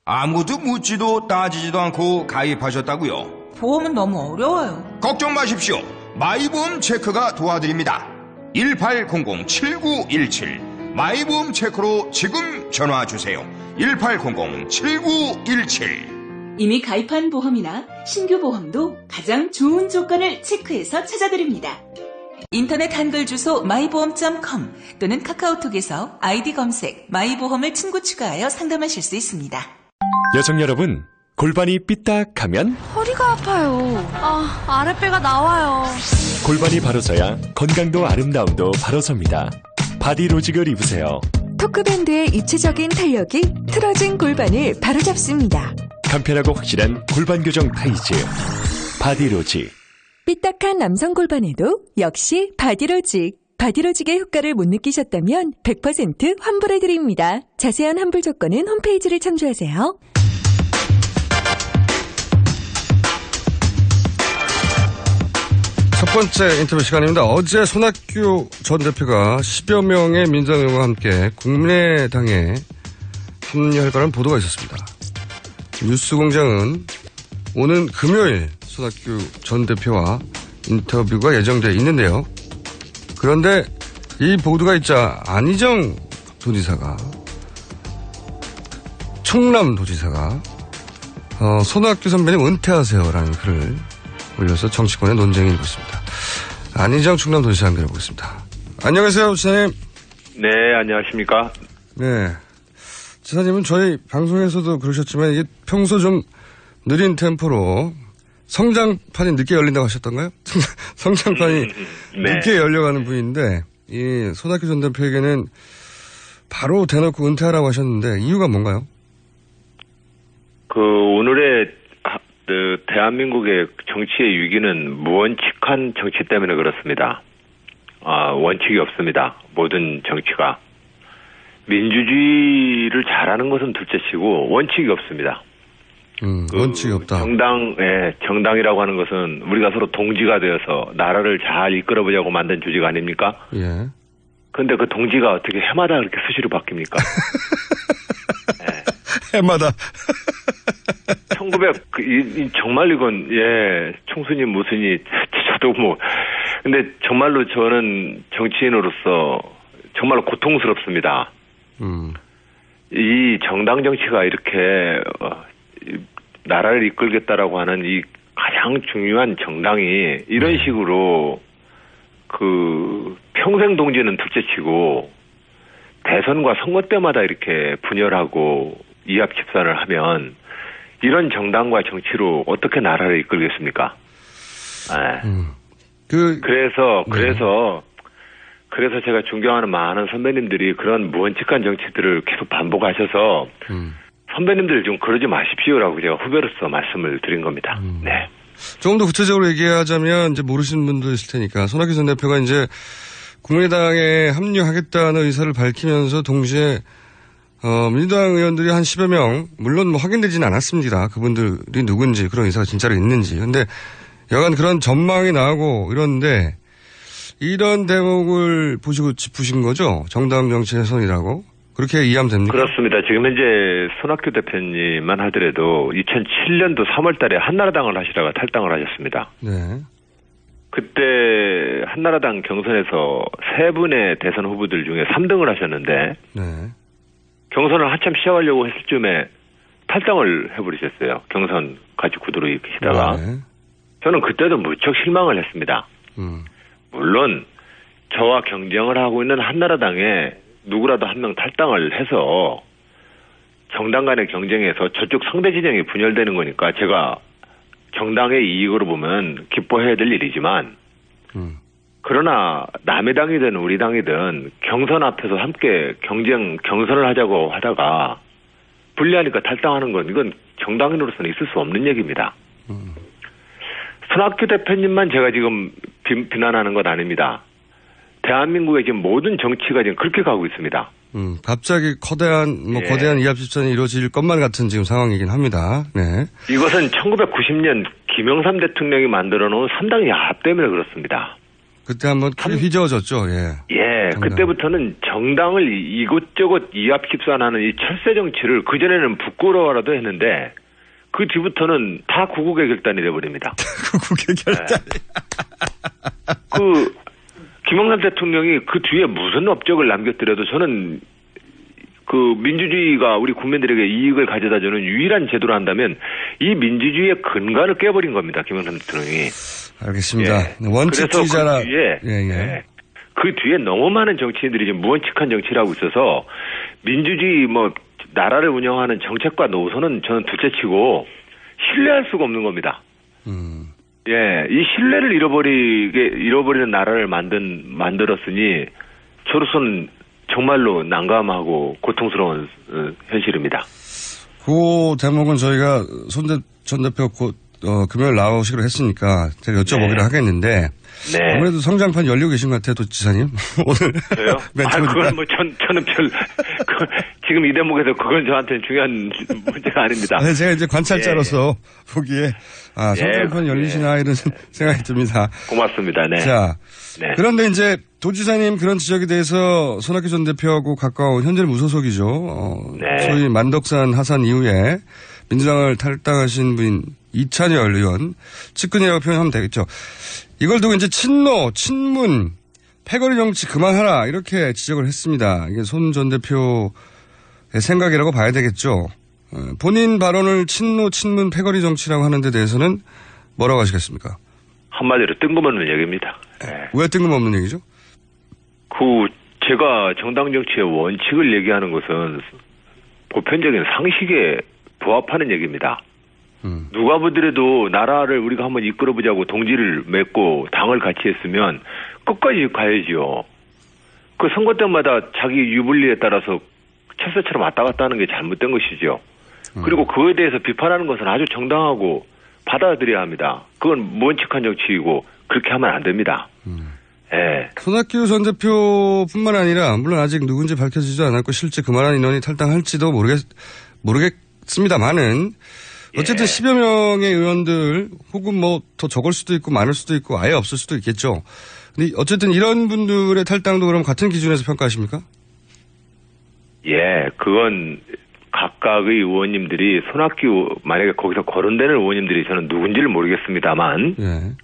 아무도 묻지도 따지지도 않고 가입하셨다고요? 보험은 너무 어려워요. 걱정 마십시오. 마이보험 체크가 도와드립니다. 1800-7917 마이보험 체크로 지금 전화주세요. 1800-7917 이미 가입한 보험이나 신규 보험도 가장 좋은 조건을 체크해서 찾아드립니다. 인터넷 한글 주소 마이보험.com 또는 카카오톡에서 아이디 검색 마이보험을 친구 추가하여 상담하실 수 있습니다. 여성 여러분, 골반이 삐딱하면 허리가 아파요. 아랫배가 나와요. 골반이 바로 서야 건강도 아름다움도 바로 섭니다. 바디로직을 입으세요. 토크밴드의 입체적인 탄력이 틀어진 골반을 바로잡습니다. 간편하고 확실한 골반 교정 타이즈 바디로직. 삐딱한 남성 골반에도 역시 바디로직. 바디로직의 효과를 못 느끼셨다면 100% 환불해드립니다. 자세한 환불 조건은 홈페이지를 참조하세요. 첫 번째 인터뷰 시간입니다. 어제 손학규 전 대표가 10여 명의 민주당 의원과 함께 국민의당에 합류할 거라는 보도가 있었습니다. 뉴스공장은 오는 금요일 손학규 전 대표와 인터뷰가 예정되어 있는데요. 그런데 이 보도가 있자 안희정 도지사가 충남도지사가 손학규 선배님 은퇴하세요라는 글을 올려서 정치권의 논쟁이 일고 있습니다. 안희정 충남도지사 연결해보겠습니다. 안녕하세요, 지사님. 네, 안녕하십니까. 네. 지사님은 저희 방송에서도 그러셨지만 이게 평소 좀 느린 템포로 성장판이 늦게 열린다고 하셨던가요? 성장판이 네. 늦게 열려가는 분인데 이 손학규 전 대표에게는 바로 대놓고 은퇴하라고 하셨는데 이유가 뭔가요? 오늘의 대한민국의 정치의 위기는 무원칙한 정치 때문에 그렇습니다. 원칙이 없습니다. 모든 정치가. 민주주의를 잘하는 것은 둘째치고 원칙이 없습니다. 원칙이 없다. 정당이라고 하는 것은 우리가 서로 동지가 되어서 나라를 잘 이끌어보자고 만든 조직 아닙니까? 예. 근데 그 동지가 어떻게 해마다 그렇게 수시로 바뀝니까? 네. 해마다. 정말 이건, 총수님 무슨이, 저도 근데 정말로 저는 정치인으로서 정말로 고통스럽습니다. 이 정당 정치가 이렇게, 나라를 이끌겠다라고 하는 이 가장 중요한 정당이 이런 식으로 평생 동지는 둘째치고 대선과 선거 때마다 이렇게 분열하고 이합 집산을 하면 이런 정당과 정치로 어떻게 나라를 이끌겠습니까? 그래서 제가 존경하는 많은 선배님들이 그런 무원칙한 정치들을 계속 반복하셔서 선배님들 좀 그러지 마십시오라고 제가 후배로서 말씀을 드린 겁니다. 네. 조금 더 구체적으로 얘기하자면 이제 모르시는 분도 있을 테니까 손학규 전 대표가 이제 국민의당에 합류하겠다는 의사를 밝히면서 동시에 민주당 의원들이 한 10여 명, 물론 확인되지는 않았습니다. 그분들이 누군지, 그런 의사가 진짜로 있는지. 근데 여간 그런 전망이 나오고 이런데, 이런 대목을 보시고 짚으신 거죠? 정당 정치 훼손이라고? 그렇게 이해하면 됩니까? 그렇습니다. 지금 현재 손학규 대표님만 하더라도 2007년도 3월 달에 한나라당을 하시다가 탈당을 하셨습니다. 네. 그때 한나라당 경선에서 3분의 대선 후보들 중에 3등을 하셨는데 네. 경선을 한참 시작하려고 했을 쯤에 탈당을 해버리셨어요. 경선 같이 구도로 이끄시다가. 네. 저는 그때도 무척 실망을 했습니다. 물론 저와 경쟁을 하고 있는 한나라당에 누구라도 한 명 탈당을 해서 정당 간의 경쟁에서 저쪽 상대 진영이 분열되는 거니까 제가 정당의 이익으로 보면 기뻐해야 될 일이지만 그러나 남의 당이든 우리 당이든 경선 앞에서 함께 경선을 하자고 하다가 불리하니까 탈당하는 건 이건 정당인으로서는 있을 수 없는 얘기입니다. 손학규 대표님만 제가 지금 비난하는 것 아닙니다. 대한민국의 지금 모든 정치가 지금 그렇게 가고 있습니다. 갑자기 거대한 이합 집산이 이루어질 것만 같은 지금 상황이긴 합니다. 네. 이것은 1990년 김영삼 대통령이 만들어 놓은 3당 야합 때문에 그렇습니다. 그때 한번 크게 휘저어졌죠. 예. 그때부터는 정당을 이곳저곳 이합 집산하는 이 철새 정치를 그전에는 부끄러워라도 했는데 그 뒤부터는 다 구국의 결단이 돼버립니다. 구국의 결단. 김영삼 대통령이 그 뒤에 무슨 업적을 남겼더라도 저는 그 민주주의가 우리 국민들에게 이익을 가져다주는 유일한 제도를 한다면 이 민주주의의 근간을 깨버린 겁니다. 김영삼 대통령이. 알겠습니다. 원칙주의자라. 그 뒤에 너무 많은 정치인들이 지금 무원칙한 정치를 하고 있어서 민주주의 나라를 운영하는 정책과 노선은 저는 둘째치고 신뢰할 수가 없는 겁니다. 이 신뢰를 잃어버리는 나라를 만들었으니 저로서는 정말로 난감하고 고통스러운 현실입니다. 그 대목은 저희가 전 대표 곧 금요일 나오시기로 했으니까 제가 여쭤보기로 하겠는데 아무래도 성장판 열리고 계신 것 같아요, 지사님. 오늘 저요? 그건 저는 지금 이 대목에서 그건 저한테는 중요한 문제가 아닙니다. 제가 이제 관찰자로서 보기에 성장판 열리시나 이런 생각이 듭니다. 고맙습니다. 네. 자, 그런데 이제 도지사님 그런 지적에 대해서 손학규 전 대표하고 가까운 현재는 무소속이죠. 소위 만덕산 하산 이후에 민주당을 탈당하신 분인 이찬열 의원, 측근이라고 표현하면 되겠죠. 이걸 두고 이제 친문, 패거리 정치 그만하라 이렇게 지적을 했습니다. 이게 손 전 대표의 생각이라고 봐야 되겠죠. 본인 발언을 친문, 패거리 정치라고 하는 데 대해서는 뭐라고 하시겠습니까? 한마디로 뜬금없는 얘기입니다. 왜 뜬금없는 얘기죠? 제가 정당 정치의 원칙을 얘기하는 것은 보편적인 상식에 부합하는 얘기입니다. 누가 보더라도 나라를 우리가 한번 이끌어보자고 동지를 맺고 당을 같이 했으면 끝까지 가야지요. 그 선거 때마다 자기 유불리에 따라서 철새처럼 왔다 갔다 하는 게 잘못된 것이죠. 그리고 그에 대해서 비판하는 것은 아주 정당하고 받아들여야 합니다. 그건 무원칙한 정치이고 그렇게 하면 안 됩니다. 손학규 전 대표뿐만 아니라 물론 아직 누군지 밝혀지지 않았고 실제 그만한 인원이 탈당할지도 모르겠습니다만은 어쨌든 10여 명의 의원들 혹은 더 적을 수도 있고 많을 수도 있고 아예 없을 수도 있겠죠. 근데 어쨌든 이런 분들의 탈당도 그럼 같은 기준에서 평가하십니까? 그건 각각의 의원님들이 손학규 만약에 거기서 거론되는 의원님들이 저는 누군지를 모르겠습니다만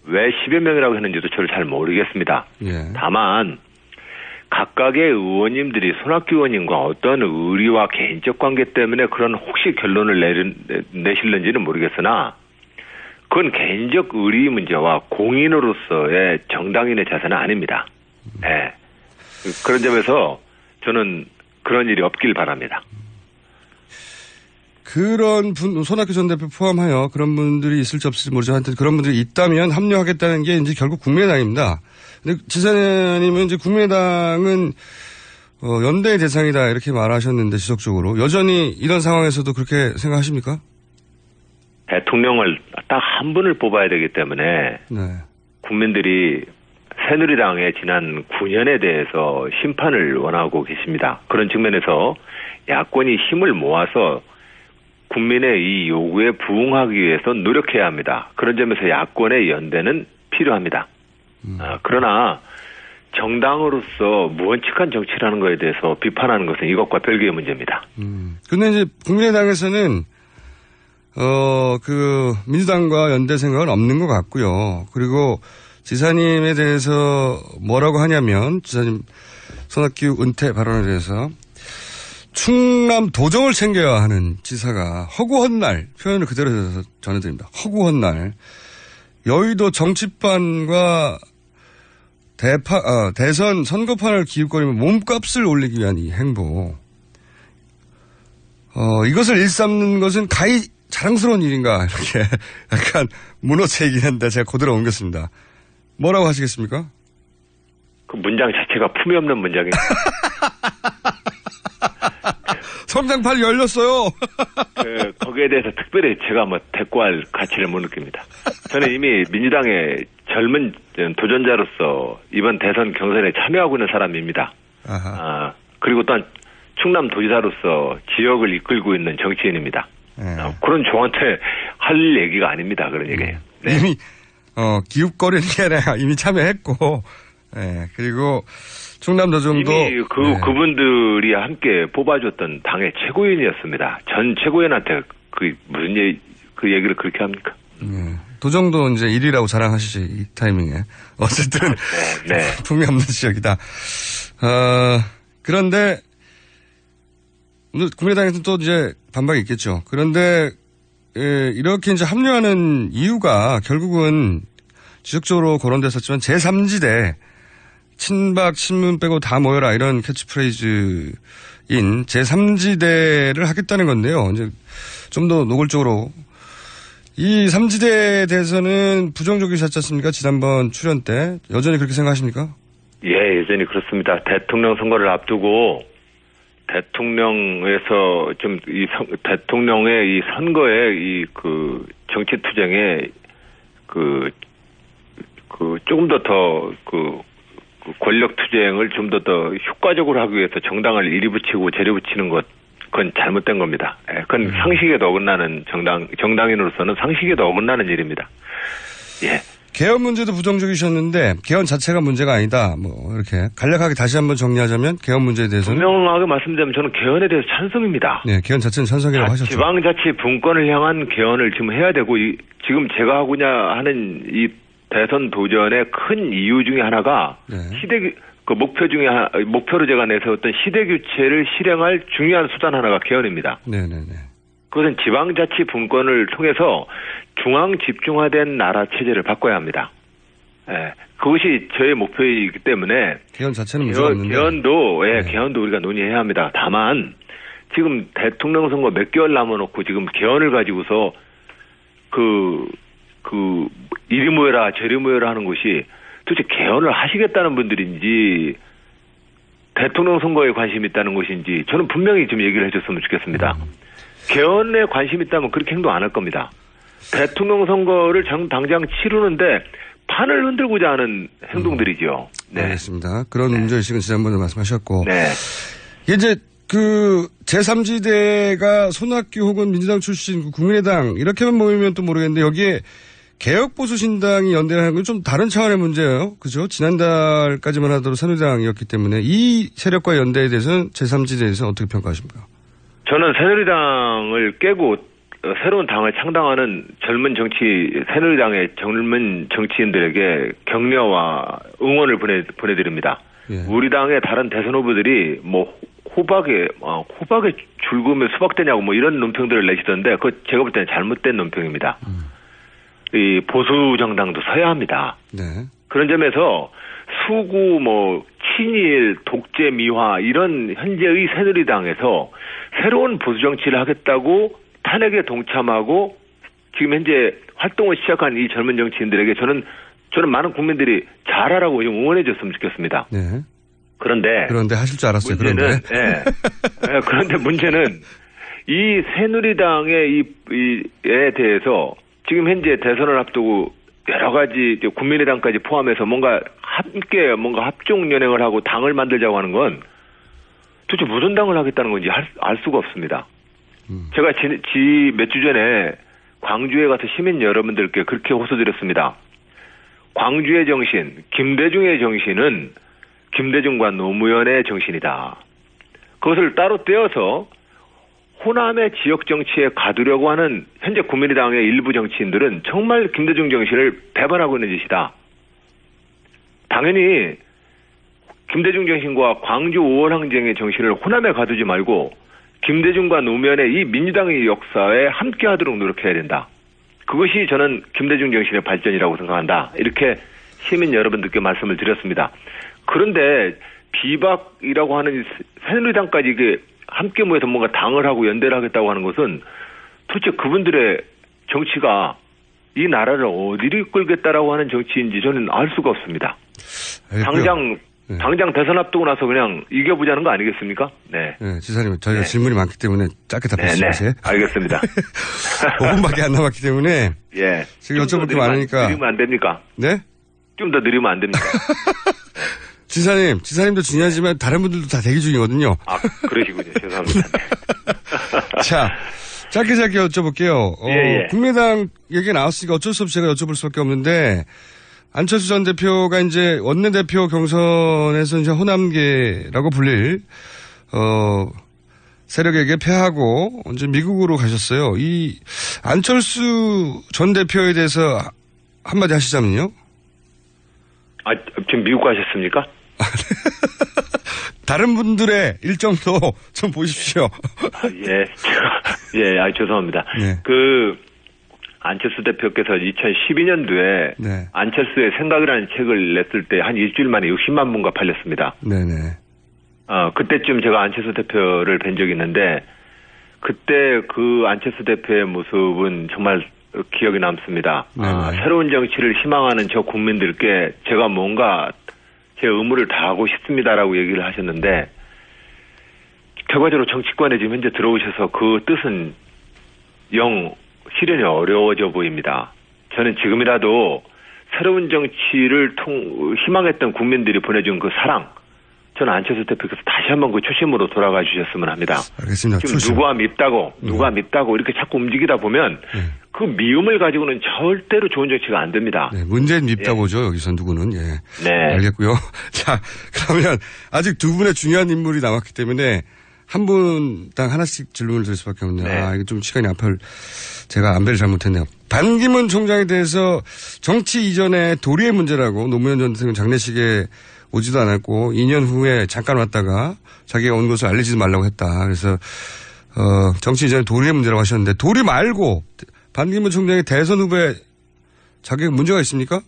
왜 10여 명이라고 했는지도 저를 잘 모르겠습니다. 다만 각각의 의원님들이 손학규 의원님과 어떤 의리와 개인적 관계 때문에 그런 혹시 결론을 내실는지는 모르겠으나 그건 개인적 의리 문제와 공인으로서의 정당인의 자세는 아닙니다. 그런 점에서 저는 그런 일이 없길 바랍니다. 그런 손학규 전 대표 포함하여 그런 분들이 있을지 없을지 모르지만 하여튼 그런 분들이 있다면 합류하겠다는 게 이제 결국 국민의당입니다. 근데 지사님은 이제 국민의당은 연대의 대상이다 이렇게 말하셨는데 지속적으로 여전히 이런 상황에서도 그렇게 생각하십니까? 대통령을 딱 한 분을 뽑아야 되기 때문에 국민들이 새누리당의 지난 9년에 대해서 심판을 원하고 계십니다. 그런 측면에서 야권이 힘을 모아서 국민의 이 요구에 부응하기 위해서 노력해야 합니다. 그런 점에서 야권의 연대는 필요합니다. 그러나 정당으로서 무원칙한 정치라는 거에 대해서 비판하는 것은 이것과 별개의 문제입니다. 근데 이제 국민의당에서는 민주당과 연대 생각은 없는 것 같고요. 그리고 지사님에 대해서 뭐라고 하냐면, 지사님 손학규 은퇴 발언에 대해서 충남 도정을 챙겨야 하는 지사가 허구한 날, 표현을 그대로 해서 전해드립니다. 허구한 날, 여의도 정치판과 대선 선거판을 기웃거리며 몸값을 올리기 위한 이 행보. 이것을 일삼는 것은 가히 자랑스러운 일인가, 이렇게 약간 문어체이긴 한데 제가 그대로 옮겼습니다. 뭐라고 하시겠습니까? 그 문장 자체가 품이 없는 문장입니다. 성장판이 열렸어요. 거기에 대해서 특별히 제가 대꾸할 가치를 못 느낍니다. 저는 이미 민주당의 젊은 도전자로서 이번 대선 경선에 참여하고 있는 사람입니다. 그리고 또한 충남 도지사로서 지역을 이끌고 있는 정치인입니다. 그런 저한테 할 얘기가 아닙니다. 그런 얘기예요. 네. 이미 기웃거리는 게 아니라 이미 참여했고, 그리고 충남 도정도 이미 그분들이 함께 뽑아줬던 당의 최고위원이었습니다. 전 최고위원한테 무슨 그 얘기를 그렇게 합니까? 도정도 이제 1위라고 자랑하시지, 이 타이밍에. 어쨌든 품이 없는 지역이다. 그런데 국민의당에서는 또 이제 반박이 있겠죠. 그런데 이렇게 이제 합류하는 이유가 결국은 지속적으로 거론됐었지만 제3지대 친박 신문 빼고 다 모여라 이런 캐치프레이즈인 제3지대를 하겠다는 건데요. 이제 좀 더 노골적으로 이 3지대에 대해서는 부정적이셨지 않습니까? 지난번 출연 때 여전히 그렇게 생각하십니까? 예, 여전히 그렇습니다. 대통령 선거를 앞두고 대통령에서 대통령의 이 선거의 정치 투쟁에 조금 더 권력 투쟁을 좀 더 효과적으로 하기 위해서 정당을 이리 붙이고 저리 붙이는 그건 잘못된 겁니다. 그건 상식에도 어긋나는 정당인으로서는 상식에도 어긋나는 일입니다. 예. 개헌 문제도 부정적이셨는데 개헌 자체가 문제가 아니다. 이렇게 간략하게 다시 한번 정리하자면 개헌 문제에 대해서는 분명하게 말씀드리면 저는 개헌에 대해서 찬성입니다. 네, 개헌 자체는 찬성이라고 하셨죠. 지방자치 분권을 향한 개헌을 지금 해야 되고 지금 제가 하고자 하는 이 대선 도전의 큰 이유 중에 하나가 목표로 제가 내세웠던 시대 교체를 실행할 중요한 수단 하나가 개헌입니다. 네네네. 그것은 지방자치 분권을 통해서 중앙 집중화된 나라 체제를 바꿔야 합니다. 그것이 저의 목표이기 때문에 개헌 자체는 문제가 없는데 개헌도 우리가 논의해야 합니다. 다만 지금 대통령 선거 몇 개월 남아놓고 지금 개헌을 가지고서 이리 모여라 저리 모여라 하는 것이 도대체 개헌을 하시겠다는 분들인지 대통령 선거에 관심이 있다는 것인지 저는 분명히 좀 얘기를 해줬으면 좋겠습니다. 개헌에 관심 있다면 그렇게 행동 안 할 겁니다. 대통령 선거를 당장 치르는데 판을 흔들고자 하는 행동들이죠. 네. 알겠습니다. 그런 문제의식은 지난번에 말씀하셨고. 이제 제3지대가 손학규 혹은 민주당 출신 국민의당 이렇게만 모이면 또 모르겠는데 여기에 개혁보수신당이 연대를 하는 건 좀 다른 차원의 문제예요. 그죠? 지난달까지만 하더라도 새누리당이었기 때문에 이 세력과 연대에 대해서는 제3지대에서 어떻게 평가하십니까? 저는 새누리당을 깨고 새로운 당을 창당하는 새누리당의 젊은 정치인들에게 격려와 응원을 보내드립니다. 우리 당의 다른 대선 후보들이 호박에 줄구면 수박되냐고 이런 논평들을 내시던데 그거 제가 볼 때는 잘못된 논평입니다. 이 보수 정당도 서야 합니다. 그런 점에서 수구 친일 독재 미화 이런 현재의 새누리당에서 새로운 보수 정치를 하겠다고 탄핵에 동참하고 지금 현재 활동을 시작한 이 젊은 정치인들에게 저는 많은 국민들이 잘하라고 좀 응원해 줬으면 좋겠습니다. 그런데 하실 줄 알았어요. 그런데 문제는 이 새누리당의 에 대해서 지금 현재 대선을 앞두고 여러 가지 국민의당까지 포함해서 뭔가 합종 연행을 하고 당을 만들자고 하는 건 도대체 무슨 당을 하겠다는 건지 알 수가 없습니다. 제가 몇 주 전에 광주에 가서 시민 여러분들께 그렇게 호소드렸습니다. 광주의 정신, 김대중의 정신은 김대중과 노무현의 정신이다. 그것을 따로 떼어서 호남의 지역 정치에 가두려고 하는 현재 국민의당의 일부 정치인들은 정말 김대중 정신을 배반하고 있는 짓이다. 당연히 김대중 정신과 광주 5월 항쟁의 정신을 호남에 가두지 말고 김대중과 노무현의 이 민주당의 역사에 함께하도록 노력해야 된다. 그것이 저는 김대중 정신의 발전이라고 생각한다. 이렇게 시민 여러분들께 말씀을 드렸습니다. 그런데 비박이라고 하는 새누리당까지 이게 함께 모여서 뭔가 당을 하고 연대를 하겠다고 하는 것은 도대체 그분들의 정치가 이 나라를 어디로 이끌겠다라고 하는 정치인지 저는 알 수가 없습니다. 당장 대선 앞두고 나서 그냥 이겨보자는 거 아니겠습니까? 네. 네, 지사님, 저희가 질문이 많기 때문에 짧게 답해 주세요. 알겠습니다. 5분밖에 안 남았기 때문에. 예. 지금 여쭤볼 게 많으니까. 느리면 안 됩니까? 네? 좀 더 느리면 안 됩니까? 지사님도 중요하지만 다른 분들도 다 대기 중이거든요. 아, 그러시군요. 죄송합니다. 자, 짧게 여쭤볼게요. 예. 국민의당 얘기 나왔으니까 어쩔 수 없이 제가 여쭤볼 수밖에 없는데, 안철수 전 대표가 이제 원내대표 경선에서 이제 호남계라고 불릴, 세력에게 패하고 이제 미국으로 가셨어요. 이 안철수 전 대표에 대해서 한마디 하시자면요. 아, 지금 미국 가셨습니까? 다른 분들의 일정도 좀 보십시오. 예, 죄송합니다. 네. 안철수 대표께서 2012년도에 네. 안철수의 생각이라는 책을 냈을 때 한 일주일 만에 60만 부가 팔렸습니다. 네네. 그때쯤 제가 안철수 대표를 뵌 적이 있는데 그때 그 안철수 대표의 모습은 정말 기억에 남습니다. 새로운 정치를 희망하는 저 국민들께 제가 뭔가 제 의무를 다하고 싶습니다라고 얘기를 하셨는데 결과적으로 정치권에 지금 현재 들어오셔서 그 뜻은 영 실현이 어려워져 보입니다. 저는 지금이라도 새로운 정치를 희망했던 국민들이 보내준 그 사랑, 저는 안철수 대표께서 다시 한번 그 초심으로 돌아가 주셨으면 합니다. 알겠습니다. 지금 누가 밉다고 이렇게 자꾸 움직이다 보면 그 미움을 가지고는 절대로 좋은 정치가 안 됩니다. 네, 문제는 밉다고죠. 여기서 누구는. 예. 네. 알겠고요. 자, 그러면 아직 두 분의 중요한 인물이 남았기 때문에 한 분당 하나씩 질문을 드릴 수밖에 없네요. 네. 이게 좀 시간이 제가 안배를 잘못했네요. 반기문 총장에 대해서 정치 이전에 도리의 문제라고 노무현 전 대통령 장례식에 오지도 않았고 2년 후에 잠깐 왔다가 자기가 온 것을 알리지도 말라고 했다. 그래서 정치 이전에 도리의 문제라고 하셨는데 도리 말고 반기문 총장의 대선 후보에 자격 문제가 있습니까?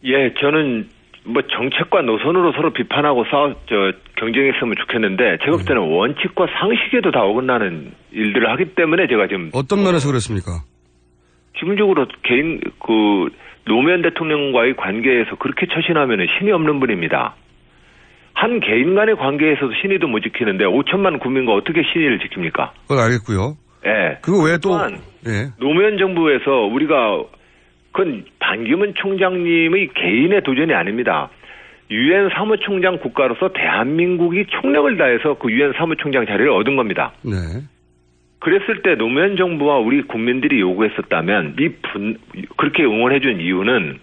예, 저는 정책과 노선으로 서로 비판하고 경쟁했으면 좋겠는데 제가 볼 때는 원칙과 상식에도 다 어긋나는 일들을 하기 때문에 제가 지금 어떤 면에서 그랬습니까? 기본적으로 노무현 대통령과의 관계에서 그렇게 처신하면 신이 없는 분입니다. 한 개인 간의 관계에서도 신의도 못 지키는데 5천만 국민과 어떻게 신의를 지킵니까? 그건 알겠고요. 예. 그거 왜 또 노무현 정부에서 우리가 그건 반기문 총장님의 개인의 도전이 아닙니다. 유엔 사무총장 국가로서 대한민국이 총력을 다해서 그 유엔 사무총장 자리를 얻은 겁니다. 네. 그랬을 때 노무현 정부와 우리 국민들이 요구했었다면 그렇게 응원해준 이유는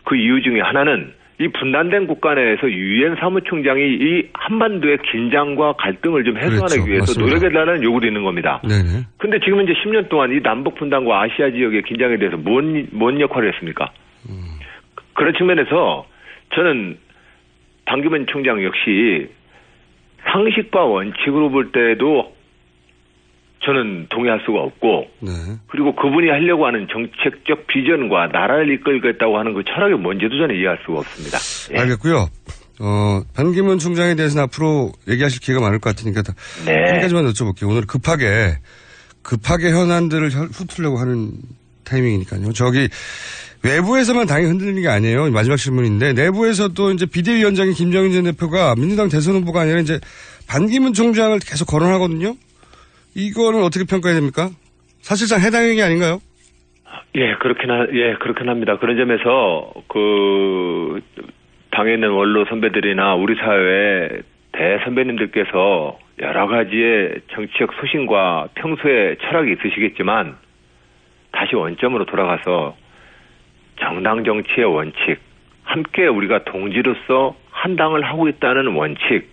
그 이유 중에 하나는 이 분단된 국가 내에서 유엔 사무총장이 이 한반도의 긴장과 갈등을 좀 해소하기 위해서 노력해달라는 요구도 있는 겁니다. 네네. 근데 지금 이제 10년 동안 이 남북 분단과 아시아 지역의 긴장에 대해서 뭔 역할을 했습니까? 그런 측면에서 저는 반기문 총장 역시 상식과 원칙으로 볼 때도 저는 동의할 수가 없고 그리고 그분이 하려고 하는 정책적 비전과 나라를 이끌겠다고 하는 그 철학이 뭔지도 저는 이해할 수가 없습니다. 예. 알겠고요. 반기문 총장에 대해서는 앞으로 얘기하실 기회가 많을 것 같으니까 한 가지만 여쭤볼게요. 오늘 급하게 현안들을 훑으려고 하는 타이밍이니까요. 외부에서만 당이 흔들리는 게 아니에요. 마지막 질문인데 내부에서도 이제 비대위원장인 김정인 전 대표가 민주당 대선 후보가 아니라 이제 반기문 총장을 계속 거론하거든요. 이거는 어떻게 평가해야 됩니까? 사실상 해당 행위 아닌가요? 그렇긴 합니다. 그런 점에서 당에 있는 원로 선배들이나 우리 사회의 대선배님들께서 여러 가지의 정치적 소신과 평소의 철학이 있으시겠지만 다시 원점으로 돌아가서 정당 정치의 원칙, 함께 우리가 동지로서 한 당을 하고 있다는 원칙,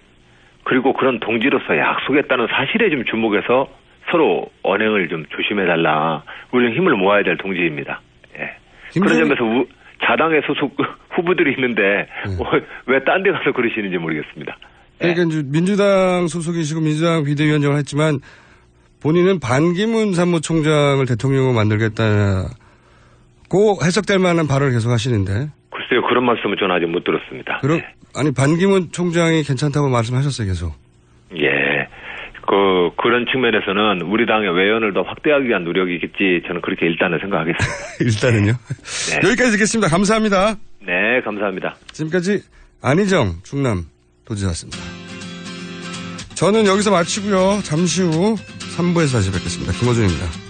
그리고 그런 동지로서 약속했다는 사실에 좀 주목해서 서로 언행을 좀 조심해달라. 우리는 힘을 모아야 될 동지입니다. 예. 그런 점에서 자당의 소속 후보들이 있는데 왜 딴 데 가서 그러시는지 모르겠습니다. 그러니까 이제 민주당 소속이시고 민주당 비대위원장을 했지만 본인은 반기문 사무총장을 대통령으로 만들겠다고 해석될 만한 발언을 계속 하시는데. 글쎄요, 그런 말씀은 저는 아직 못 들었습니다. 아니, 반기문 총장이 괜찮다고 말씀하셨어요, 계속. 예. 그런 측면에서는 우리 당의 외연을 더 확대하기 위한 노력이겠지, 저는 그렇게 일단은 생각하겠습니다. 일단은요? 네. 여기까지 듣겠습니다. 감사합니다. 네, 감사합니다. 지금까지 안희정 충남 도지사였습니다. 저는 여기서 마치고요. 잠시 후 3부에서 다시 뵙겠습니다. 김어준입니다.